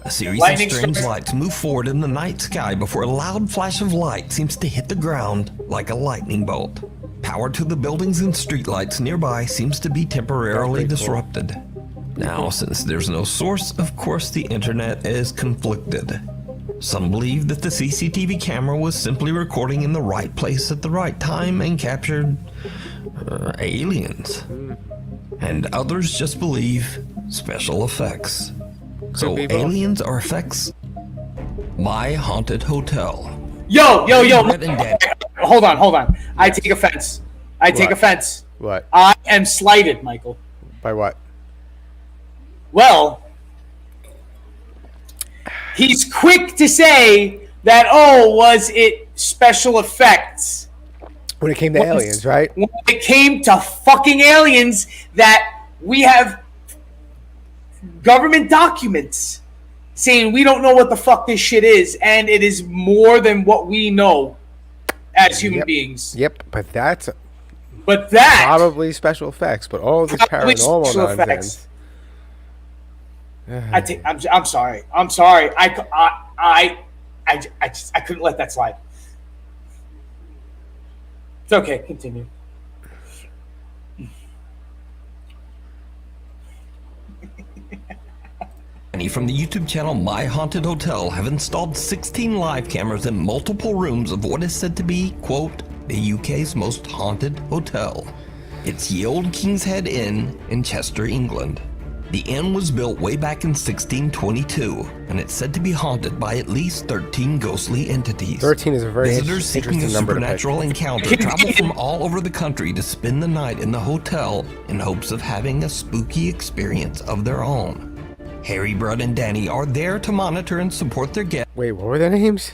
A series
Lightning
of strange
strike.
lights move forward in the night sky before a loud flash of light seems to hit the ground like a lightning bolt. Power to the buildings and streetlights nearby seems to be temporarily
That's pretty cool.
disrupted. Now, since there's no source, of course the internet is conflicted. Some believe that the CCTV camera was simply recording in the right place at the right time and captured aliens. And others just believe special effects. So
be both.
aliens are effects? My Haunted Hotel.
Yo.
Red and Danny.
Hold on. I take offense. I take
What?
offense.
What?
I am slighted, Michael.
By what?
Well, he's quick to say that, was it special effects?
When it came to aliens, right?
When it came to fucking aliens, that we have government documents saying we don't know what the fuck this shit is, and it is more than what we know as human beings.
Yep, but that's
But that
probably special effects. But all this
Probably
paranormal
special
nonsense.
effects. I'm sorry. I couldn't let that slide. It's okay. Continue.
From the YouTube channel My Haunted Hotel have installed 16 live cameras in multiple rooms of what is said to be, quote, the UK's most haunted hotel. It's Ye Olde King's Head Inn in Chester, England. The inn was built way back in 1622, and it's said to be haunted by at least 13 ghostly entities.
13 is a very
Visitors seeking a
interesting number to pick.
supernatural encounter travel from all over the country to spend the night in the hotel in hopes of having a spooky experience of their own. Harry, Brud, and Danny are there to monitor and support their guests.
Wait, what were their names?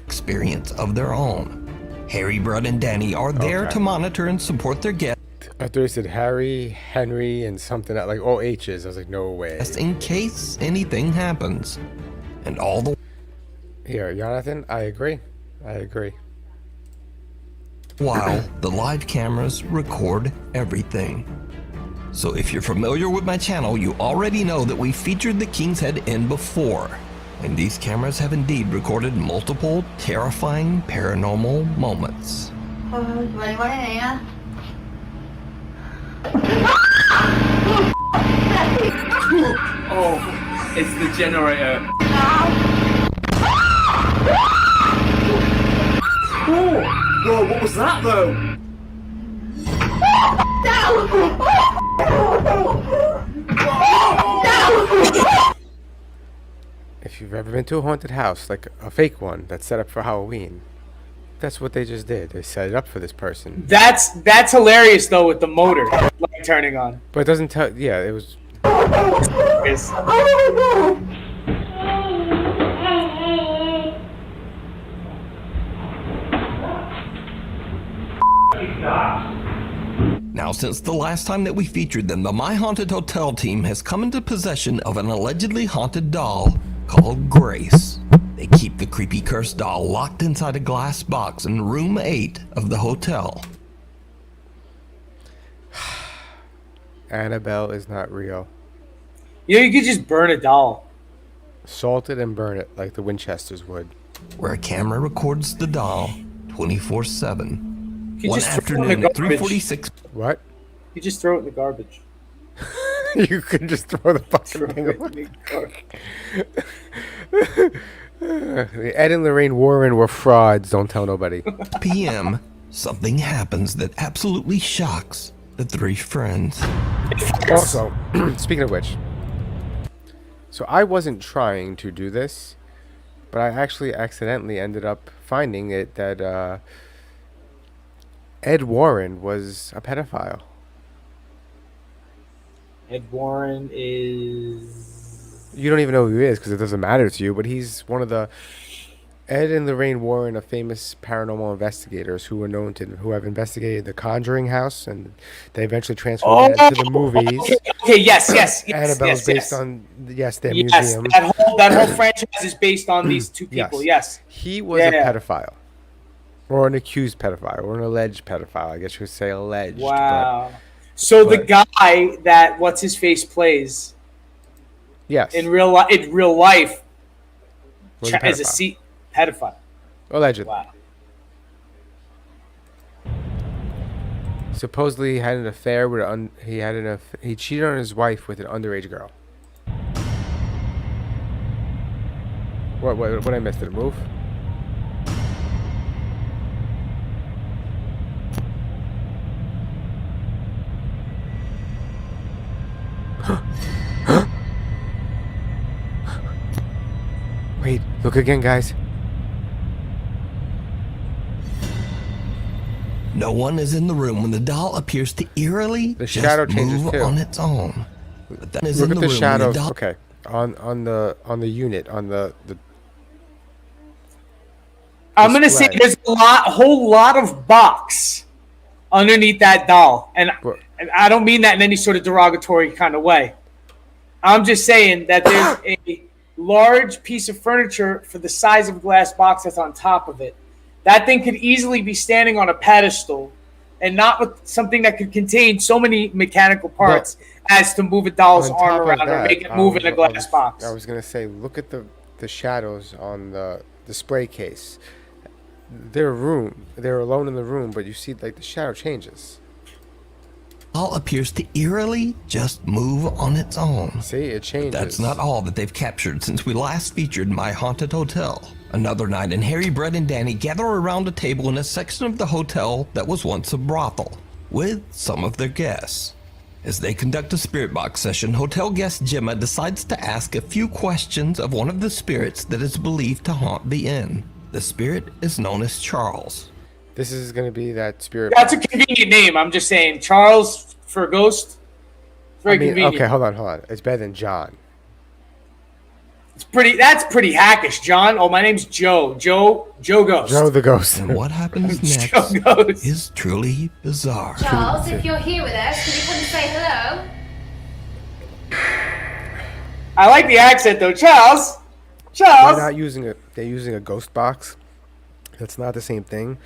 Experience of their own. Harry, Brud, and Danny are there to monitor and support their guests.
I thought you said Harry, Henry, and something like all H's. I was like, no way.
In case anything happens. And all the
Here, Jonathan, I agree.
while the live cameras record everything. So if you're familiar with my channel, you already know that we featured the King's Head Inn before. And these cameras have indeed recorded multiple terrifying paranormal moments.
Oh, it's the generator.
Whoa, what was that though?
If you've ever been to a haunted house, like a fake one that's set up for Halloween, that's what they just did. They set it up for this person.
That's hilarious though, with the motor light turning on.
But it doesn't tell. Yeah, it was.
Now, since the last time that we featured them, the My Haunted Hotel team has come into possession of an allegedly haunted doll called Grace. They keep the creepy cursed doll locked inside a glass box in room 8 of the hotel.
Annabelle is not real.
You know, you could just burn a doll.
Salt it and burn it like the Winchesters would.
Where a camera records the doll 24/7.
You
One
just throw it in
afternoon
the
at 3:46.
What?
You just throw it in the garbage.
You could just throw the fucking
Throw
thing
it
away.
in the garbage.
Ed and Lorraine Warren were frauds. Don't tell nobody.
p.m., something happens that absolutely shocks the three friends.
Also, speaking of which, so I wasn't trying to do this, but I actually accidentally ended up finding it that Ed Warren was a pedophile.
Ed Warren is.
You don't even know who he is because it doesn't matter to you, but he's one of the Ed and Lorraine Warren, are famous paranormal investigators who have investigated the Conjuring house, and they eventually transformed that into the movies.
Okay, yes.
Annabelle's based on their museum.
That whole franchise is based on these two people. Yes.
He was a pedophile, or an accused pedophile, or an alleged pedophile. I guess you would say alleged.
Wow. So the guy that what's his face plays,
yes,
in real life,
Was
is a pedophile.
Allegedly.
Wow.
Supposedly he had an affair with he cheated on his wife with an underage girl. What I missed? Did it move? Wait, look again, guys.
No one is in the room when the doll appears to eerily
The shadow
just
changes
move
too.
on its own. But then is
Look
in
at
the
the
room
shadows.
when the doll
Okay, on the unit on the.
I'm gonna say
display.
there's a whole lot of box underneath that doll, and I don't mean that in any sort of derogatory kind of way. I'm just saying that there's a large piece of furniture for the size of a glass box that's on top of it. That thing could easily be standing on a pedestal, and not with something that could contain so many mechanical parts as to move a doll's
On
arm
top of
around or
that,
make it move in a glass box.
I was gonna say, look at the shadows on the display case. They're alone in the room, but you see like the shadow changes.
doll appears to eerily just move on its own.
See, it changes.
That's not all that they've captured since we last featured My Haunted Hotel. Another night, and Harry, Brett, and Danny gather around a table in a section of the hotel that was once a brothel, with some of their guests. As they conduct a spirit box session, hotel guest Gemma decides to ask a few questions of one of the spirits that is believed to haunt the inn. The spirit is known as Charles.
This is going to be that spirit.
That's a convenient name. I'm just saying, Charles for a ghost. Very convenient.
Okay, hold on. It's better than John.
That's pretty hackish, John. Oh, my name's Joe. Joe Ghost.
Joe the Ghost.
And what happens next
Joe Ghost.
is truly bizarre.
Charles, if you're here with us, can you come and say hello?
I like the accent though, Charles.
They're
Charles.
not using it. They're using a ghost box. That's not the same thing.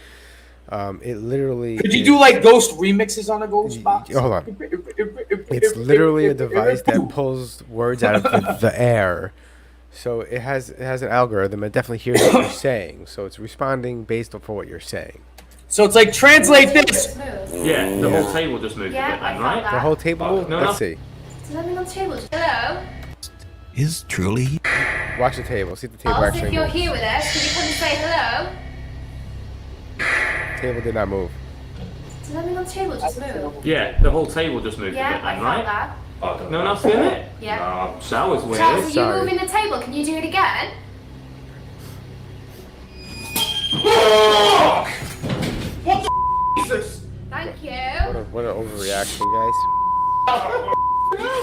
It literally.
Could you do like ghost remixes on a ghost box?
Hold on. It's literally a device that pulls words out of the air. So it has an algorithm. It definitely hears what you're saying. So it's responding based off of what you're saying.
So it's like translate this.
Yeah, the whole table just moved
Yeah,
a bit then,
I felt
right?
that.
The whole table.
No,
Let's see.
Does that mean on the table? Hello?
Is truly
Watch the table. See if the table
Charles,
actually
if you're
moves.
here with us, can you come and say hello?
The table did not move.
Does that mean on the table? Just move.
Yeah, the whole table just moved a
Yeah,
bit
I
then,
felt
right?
that.
No one else did it?
Yeah.
That was weird.
Charles, are you
sorry.
moving the table? Can you do it again? Thank you.
What an overreaction,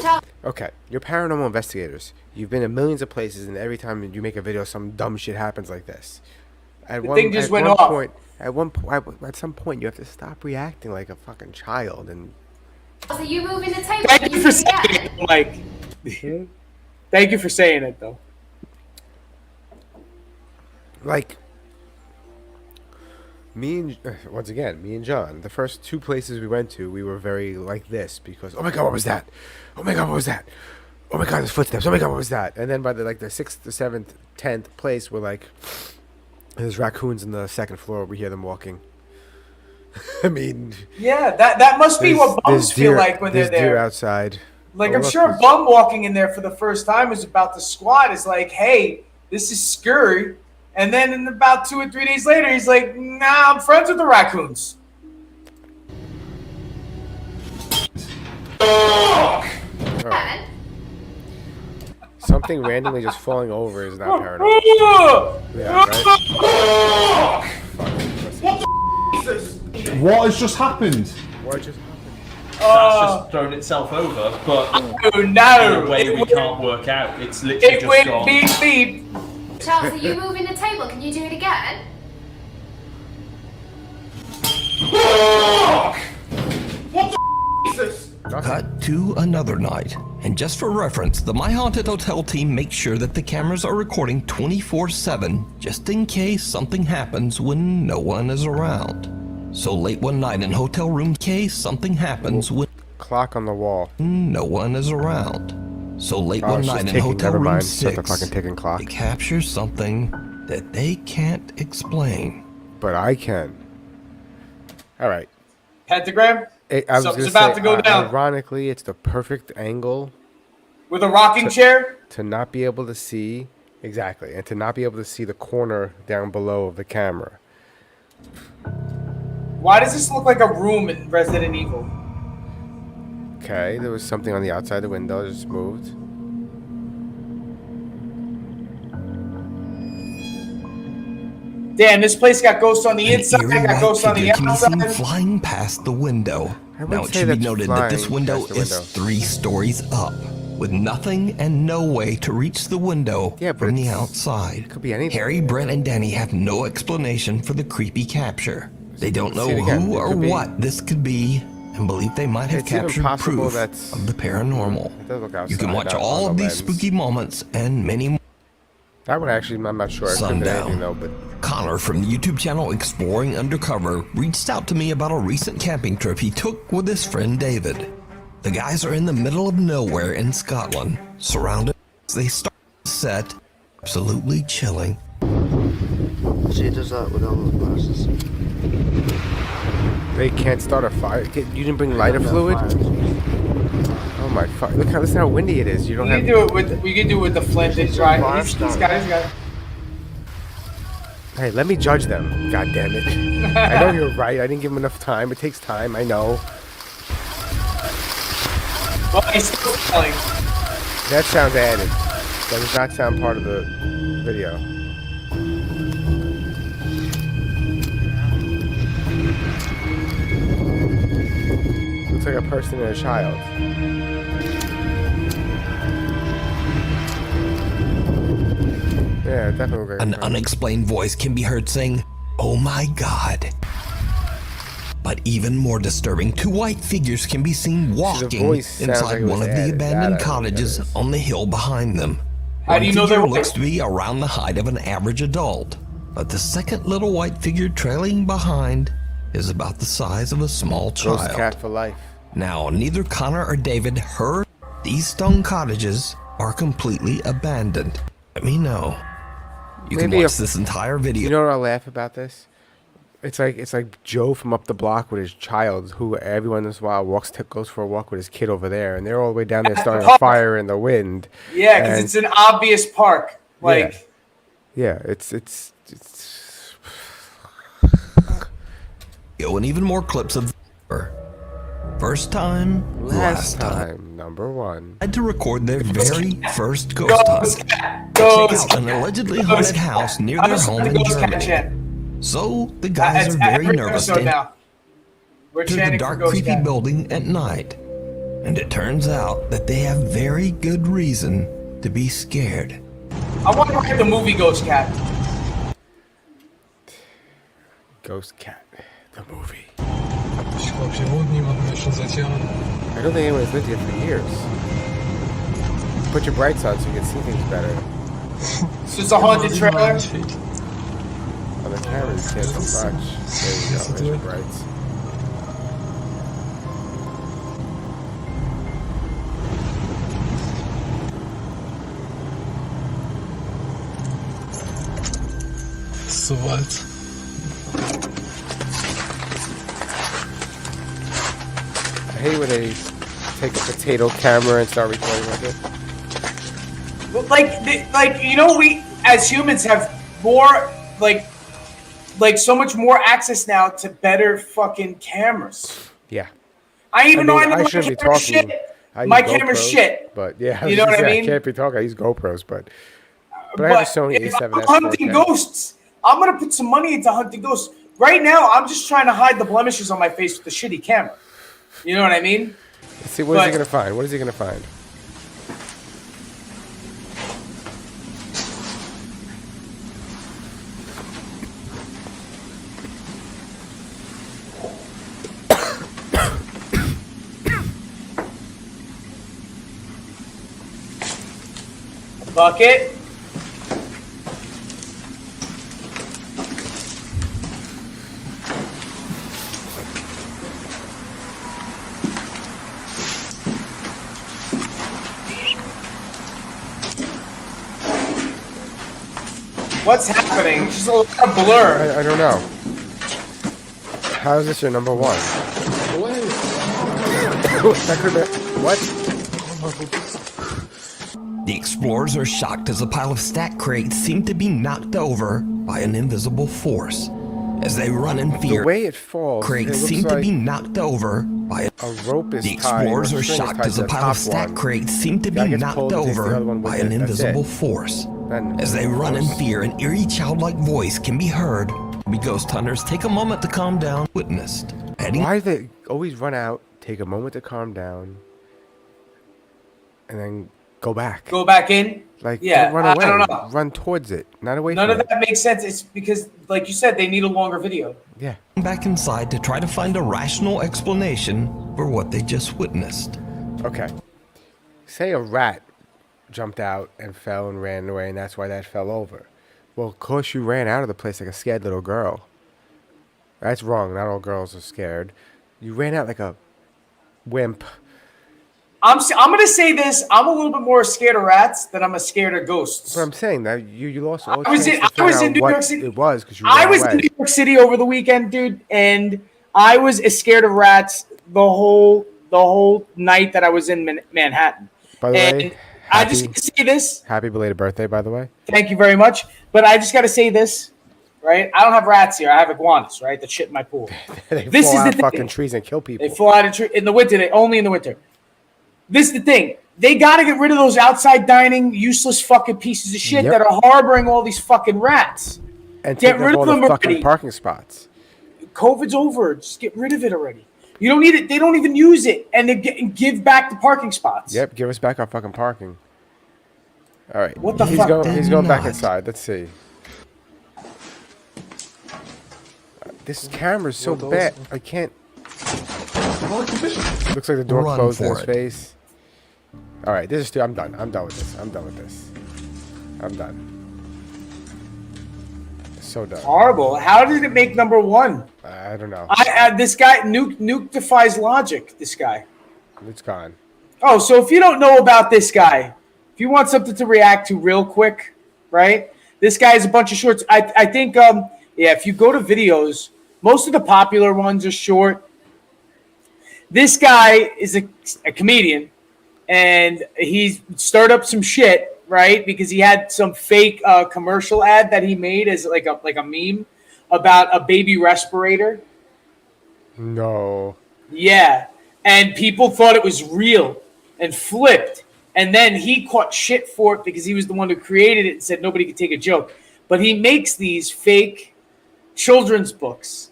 guys. Okay, you're paranormal investigators. You've been in millions of places, and every time you make a video, some dumb shit happens like this. At
The
one,
thing just
at
went
one
off.
point, at some point, you have to stop reacting like a fucking child. And
So you moving the table?
Thank
Can
you
you
for
do it
saying
again?
it, Mike. Thank you for saying it, though.
like, me and John, the first two places we went to, we were very like this because, oh my god, what was that? Oh my god, what was that? Oh my god, there's footsteps. Oh my god, what was that? And then by the sixth, the seventh, 10th place, we're like, there's raccoons in the second floor. We hear them walking. I mean,
Yeah, that must be what bums feel
deer,
like when they're
there's deer
there.
outside.
Like,
Oh,
I'm
look,
sure a
there's-
bum walking in there for the first time is about to squat is like, hey, this is scary. And then in about 2 or 3 days later, he's like, nah, I'm friends with the raccoons.
Again?
Something randomly just falling over is not paranormal. Yeah, right?
What has just happened?
What just happened?
That's just thrown itself over, but
Oh,
in
no.
a way we can't work out. It's literally
It
just
went
gone.
beep, beep.
Charles, are you moving the table? Can you do it again?
Cut to another night. And just for reference, the My Haunted Hotel team makes sure that the cameras are recording 24/7, just in case something happens when no one is around. So late one night in hotel room, in case something happens when
Clock on the wall.
no one is around. So late
Oh,
one
it's just
night in
ticking,
hotel
never
room
mind. Set the
6,
fucking ticking clock.
they capture something that they can't explain.
But I can. All right.
Pentagram
I was
Something's
gonna
about
say,
to go down.
Ironically, it's the perfect angle
with a rocking chair.
to not be able to see exactly, and to not be able to see the corner down below of the camera.
Why does this look like a room in Resident Evil?
Okay, there was something on the outside the window that just moved.
Damn, this place got ghosts on the
An
inside,
eerie
got
white
ghosts on the
figure can be seen
outside.
flying past the window.
I wouldn't
Now it
say
should be
that's
noted that this
flying
window
past the
is
window.
3 stories up, with nothing and no way to reach the window
Yeah, but
from the
it's-
outside.
it could be anything.
Harry, Brent, and Danny have no explanation for the creepy capture. They don't know
See it again.
who
It
or
could be-
what this could be, and believe they might have
It's even
captured
possible
proof
that's-
of the paranormal.
It does look
You can
outside,
watch
not
all
on
of
the
these
lens.
spooky moments and many more.
That one actually, I'm not sure. It could have been
Sundown.
anything though, but
Connor from the YouTube channel Exploring Undercover reached out to me about a recent camping trip he took with his friend David. The guys are in the middle of nowhere in Scotland, surrounded as they start the set, absolutely chilling.
She does that with all the glasses.
they can't start a fire. You didn't bring lighter fluid? Oh my fuck! Listen how windy it is. You don't
We
have.
can do it with the flint and dry. These guys got.
Hey, let me judge them. God damn it! I know you're right. I didn't give them enough time. It takes time. I know.
Well, he's still telling.
That sounds added. That does not sound part of the video. Looks like a person and a child. Yeah, it definitely looks like
An
a person.
unexplained voice can be heard saying, "Oh my God." But even more disturbing, 2 white figures can be seen walking
voice sounds
inside
like it was
one of the
added.
abandoned
That I know what
cottages
that is.
on the hill behind them.
How do you know
One
they're
figure
white?
looks to be around the height of an average adult, but the second little white figure trailing behind is about the size of a small
Ghost
child.
cat for life.
Now, neither Connor or David heard these stone cottages are completely abandoned. Let me know. You can
Maybe
watch
if-
this entire video.
You know what I laugh about this? It's like Joe from up the block with his child, who every once in a while goes for a walk with his kid over there, and they're all the way down there starting a fire in the wind.
Yeah, because
And-
it's an obvious park. Like,
yeah, it's
And even more clips of first time, last time.
Number 1.
Had to record their very first ghost hunt.
ghost
Check out an allegedly haunted house near their home in
Ghost Cat
Germany.
chant.
So the guys
It's
are very
every
nervous
episode
to
now. We're
enter the
chanting for
dark,
Ghost
creepy
Cat.
building at night. And it turns out that they have very good reason to be scared.
I want to write the movie Ghost Cat.
Ghost Cat, the movie.
Chłopie, łudni mam jeszcze zaciąłem.
I don't think anyone's lived here for years. Put your brights on so you can see things better.
It's just a haunted trailer.
On the camera, you can't see much. There you go, there's your brights.
So alt.
I hate when they take a potato camera and start recording with it.
But like you know, we as humans have more like so much more access now to better fucking cameras.
Yeah.
I even know I know my
shouldn't be
camera's
talking.
shit.
I
My
use
camera's
GoPros,
shit.
But yeah,
You know what I mean?
I can't be talking. I use GoPros, but I have a Sony
if I'm
A7S
hunting
4K.
ghosts, I'm gonna put some money into hunting ghosts. Right now, I'm just trying to hide the blemishes on my face with the shitty camera. You know what I mean?
Let's see, what is he gonna find? What is he gonna find?
Bucket. What's happening? It's just a little blur.
I don't know. How is this your number one? That could have been, what?
The explorers are shocked as a pile of stack crates seem to be knocked over by an invisible force. As they run in fear,
The way it falls,
crates
it looks
seem to
like
be knocked over by
a rope is
The
tied,
explorers
or
are
string is
shocked
tied
as
to
a
the
pile of
top
stack
one.
crates seem to
Guy
be
gets
knocked
pulled, takes the
over
other one with
by
it,
an
that's
invisible
it.
force.
Then
As they run in
force.
fear, an eerie childlike voice can be heard. We ghost hunters take a moment to calm down. Witnessed. Heading
Why do they always run out, take a moment to calm down, and then go back?
Go back in.
Like,
Yeah,
don't run away.
I don't know.
Run towards it, not away
None
from
of
it.
that makes sense. It's because, like you said, they need a longer video.
Yeah.
back inside to try to find a rational explanation for what they just witnessed.
Okay. Say a rat jumped out and fell and ran away, and that's why that fell over. Well, of course you ran out of the place like a scared little girl. That's wrong. Not all girls are scared. You ran out like a wimp.
I'm gonna say this. I'm a little bit more scared of rats than I'm scared of ghosts.
But I'm saying that you lost all
I was
chance
in-
to
I
find
was in
out
New
what
York City.
it was because you
I
ran
was
away.
in New York City over the weekend, dude, and I was as scared of rats the whole night that I was in Manhattan.
By the
And
way,
I just gotta say this.
Happy belated birthday, by the way.
Thank you very much. But I just got to say this, right? I don't have rats here. I have iguanas, right? That shit in my pool.
They
This
fall
is
out
the
fucking
thing.
trees and kill people.
They fly out of tree in the winter. Only in the winter. This is the thing. They got to get rid of those outside dining, useless fucking pieces of shit
Yep.
that are harboring all these fucking rats.
And
Get
take
rid
up
of
all
them
the fucking
already.
parking spots.
COVID's over. Just get rid of it already. You don't need it. They don't even use it, and they give back the parking spots.
Yep, give us back our fucking parking. All right.
What the
he's
fuck?
Going, he's going back
Not.
inside. Let's see. This camera's so bad. I can't. Looks like the door
Run
closed in
for
his
it.
face. All right, this is. I'm done. I'm done with this. I'm done with this. I'm done. So done.
Horrible. How did it make number one?
I don't know.
This guy Nuke defies logic. This guy.
It's gone.
Oh, so if you don't know about this guy, if you want something to react to real quick, right? This guy has a bunch of shorts. I think if you go to videos, most of the popular ones are short. This guy is a comedian, and he stirred up some shit, right? Because he had some fake commercial ad that he made as like a meme about a baby respirator.
No.
Yeah, and people thought it was real and flipped. And then he caught shit for it because he was the one who created it and said nobody could take a joke. But he makes these fake children's books,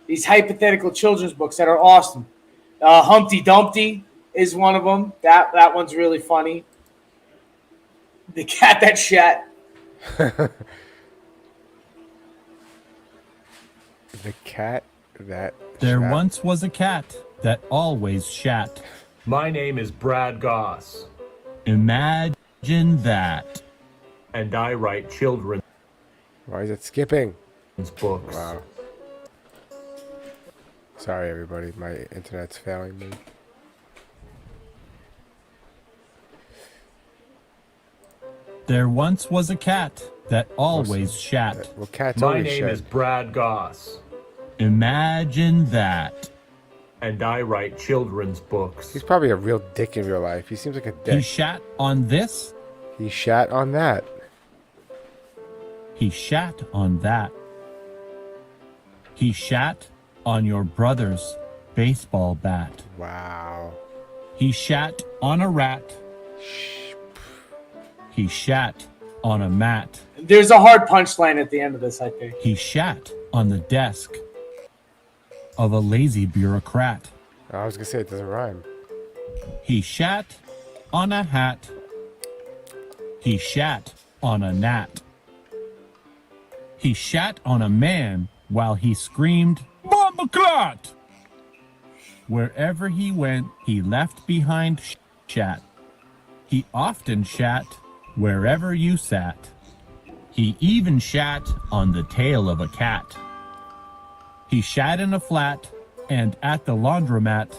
these hypothetical children's books that are awesome. Humpty Dumpty is one of them. That one's really funny. The cat that shat.
The cat that
There
shat.
once was a cat that always shat.
My name is Brad Goss.
Imagine that.
And I write children's
Why is it skipping?
books.
Wow. Sorry, everybody. My internet's failing me.
There once was a cat that always shat.
Well, cats
My
always
name
shat.
is Brad Goss.
Imagine that.
And I write children's books.
He's probably a real dick in real life. He seems like a
He
dick.
shat on this.
He shat on that.
He shat on that. He shat on your brother's baseball bat.
Wow.
He shat on a rat. He shat on a mat.
There's a hard punchline at the end of this, I think.
He shat on the desk of a lazy bureaucrat.
I was gonna say it doesn't rhyme.
He shat on a hat. He shat on a gnat. He shat on a man while he screamed, "Bombaclat!" Wherever he went, he left behind shat. He often shat wherever you sat. He even shat on the tail of a cat. He shat in a flat and at the laundromat.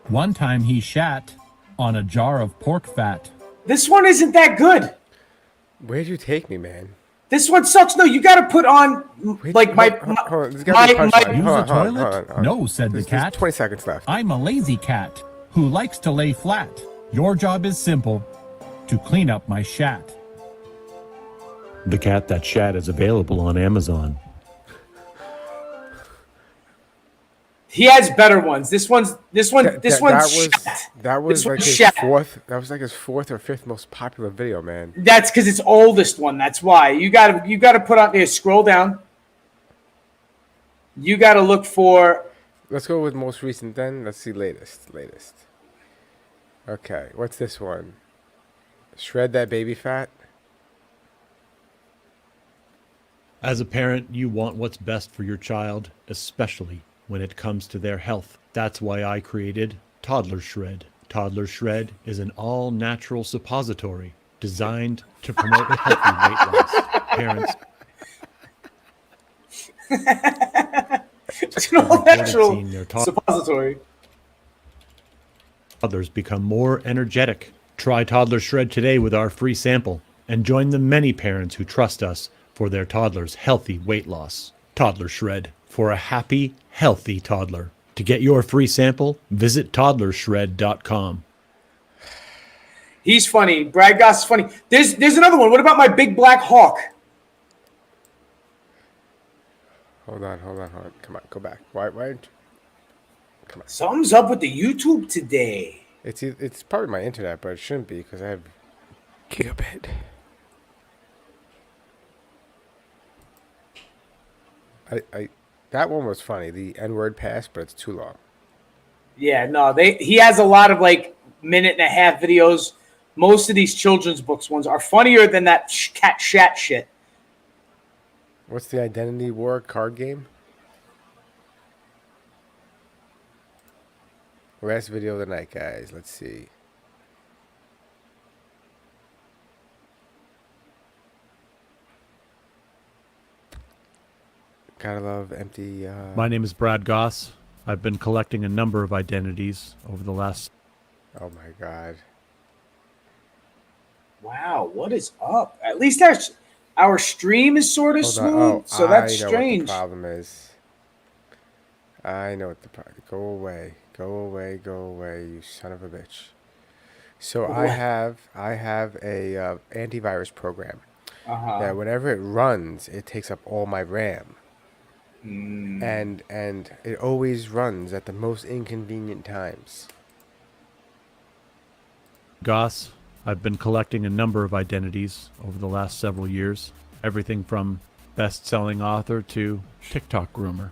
One time he shat on a jar of pork fat.
This one isn't that good.
Where'd you take me, man?
This one sucks. No, you got to put on like
Hold on. There's gotta be a punchline.
Use
Hold
the
on, hold on,
toilet?
hold on.
No, said the
There's
cat.
20 seconds left.
I'm a lazy cat who likes to lay flat. Your job is simple, to clean up my shat.
The cat that shat is available on Amazon.
He has better ones. This one's
That was
This
like
one's
his
shat.
fourth. That was like his fourth or fifth most popular video, man.
That's because it's oldest one. That's why you got to put on there. Scroll down. You got to look for.
Let's go with most recent then. Let's see latest. Okay, what's this one? Shred that baby fat.
As a parent, you want what's best for your child, especially when it comes to their health. That's why I created Toddler Shred. Toddler Shred is an all-natural suppository designed to promote healthy weight loss. Parents
It's an all-natural
seeing their
suppository.
toddlers become more energetic. Try Toddler Shred today with our free sample and join the many parents who trust us for their toddler's healthy weight loss. Toddler Shred, for a happy, healthy toddler. To get your free sample, visit toddlershred.com.
He's funny. Brad Goss is funny. There's another one. What about my big black hawk?
Hold on. Come on, go back. Why? Come on.
Something's up with the YouTube today.
It's probably my internet, but it shouldn't be because I have gigabit. That one was funny. The N-word pass, but it's too long.
Yeah, no, he has a lot of like minute and a half videos. Most of these children's books ones are funnier than that cat shat shit.
What's the Identity War card game? Last video of the night, guys. Let's see. Gotta love empty.
My name is Brad Goss. I've been collecting a number of identities over the last...
Oh my god.
Wow, what is up? At least our stream is sort of
Hold
smooth,
on. Oh,
so that's
I know
strange.
what the problem is. I know what the problem. Go away, you son of a bitch. So I have a antivirus program that whenever it runs, it takes up all my RAM. And it always runs at the most inconvenient times.
Goss, I've been collecting a number of identities over the last several years. Everything from best-selling author to TikTok groomer.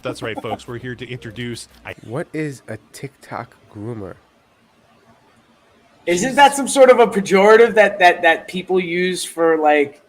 That's right, folks. We're here to introduce...
What is a TikTok groomer?
Isn't that some sort of a pejorative that people use for like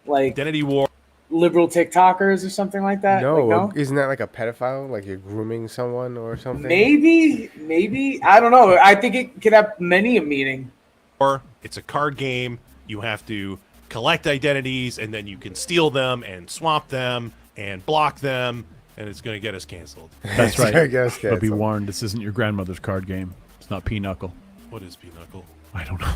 Identity war.
liberal TikTokers or something like that?
No,
Like,
isn't that like a pedophile? Like you're grooming someone or something?
Maybe. I don't know. I think it could have many a meaning.
Or it's a card game. You have to collect identities, and then you can steal them and swap them and block them, and it's going to get us canceled.
That's right.
I guess
But be
canceled.
warned, this isn't your grandmother's card game. It's not Pinochle.
What is Pinochle?
I don't know.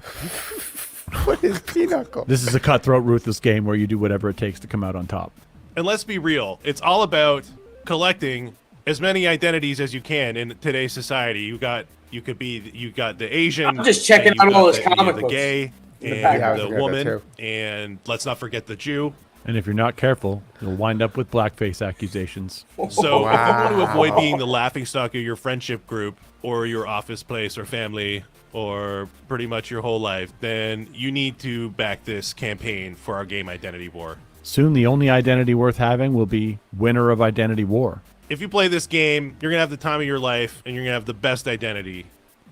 What is Pinochle?
This is a cutthroat, ruthless game where you do whatever it takes to come out on top.
And let's be real. It's all about collecting as many identities as you can in today's society. You got the Asian.
I'm just checking
and you
out all
got
his
the,
comic
the
books
gay
in the
and
background.
the
Yeah, I was
woman,
gonna get
and let's not forget the Jew.
And if you're not careful, you'll wind up with blackface accusations.
So if you want to avoid being the laughingstock of your friendship group or your office place or family or pretty much your whole life, then you need to back this campaign for our game identity war.
Soon, the only identity worth having will be winner of Identity War.
If you play this game, you're going to have the time of your life and you're going to have the best identity,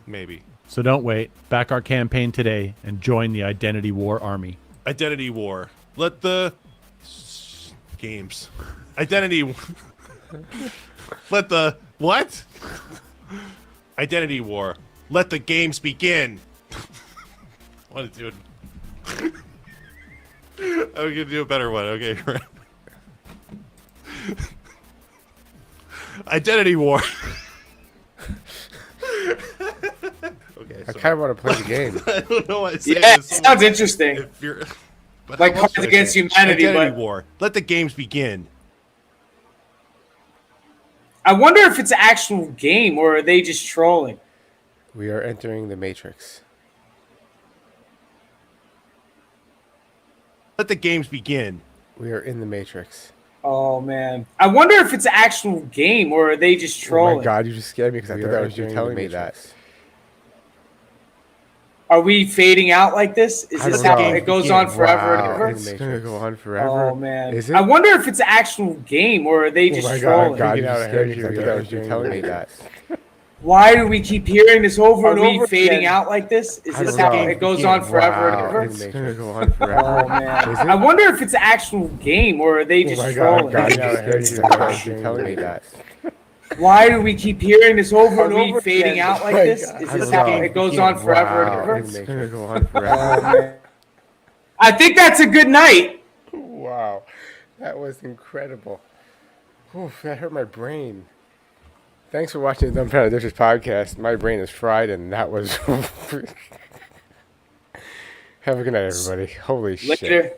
maybe.
So don't wait. Back our campaign today and join the Identity War army.
Identity war. Let the games. Identity. Let the what? Identity war. Let the games begin. What is doing? I'm gonna do a better one. Okay. Identity war. Okay.
I kind of want to play the game.
I don't know why I say
Yeah, it
this.
sounds interesting.
If you're, but
Like
how else
Cards
should I
Against
say it?
Humanity,
Identity
but-
war. Let the games begin.
I wonder if it's an actual game or are they just trolling?
We are entering the Matrix.
Let the games begin.
We are in the Matrix.
Oh man, I wonder if it's an actual game or are they just
Oh
trolling?
my god, you just scared me because I
We
thought
are
that was you
entering
telling
the
me that.
Are we fading out like this? Is
I
this
don't
how
know.
it goes on forever and
Wow,
ever?
it's gonna go on forever.
Oh man,
Is it?
I wonder if it's an actual game or are they just
oh my
trolling?
god, you just scared me because I thought that was you telling me that.
Why do we keep hearing this over and
Are we
over fading
again?
out like this? Is
I
this
don't
how
know.
it goes on forever
Wow,
and ever?
it's gonna go on forever.
Oh man,
Is it?
I wonder if it's an actual game or are they
Oh
just
my
trolling?
god, you just scared me because I thought that was you telling me that.
Why do we keep hearing this over and
Are we
over fading
again?
out like
Oh my
this?
God.
Is
I
this
don't
how
know.
it goes on forever
Wow,
and ever?
it's gonna go on forever.
I think that's a good night.
Wow, that was incredible. Oof, that hurt my brain. Thanks for watching the Dumbfounded Dipshits podcast. My brain is fried, and that was. Have a good night, everybody. Holy shit.
Later.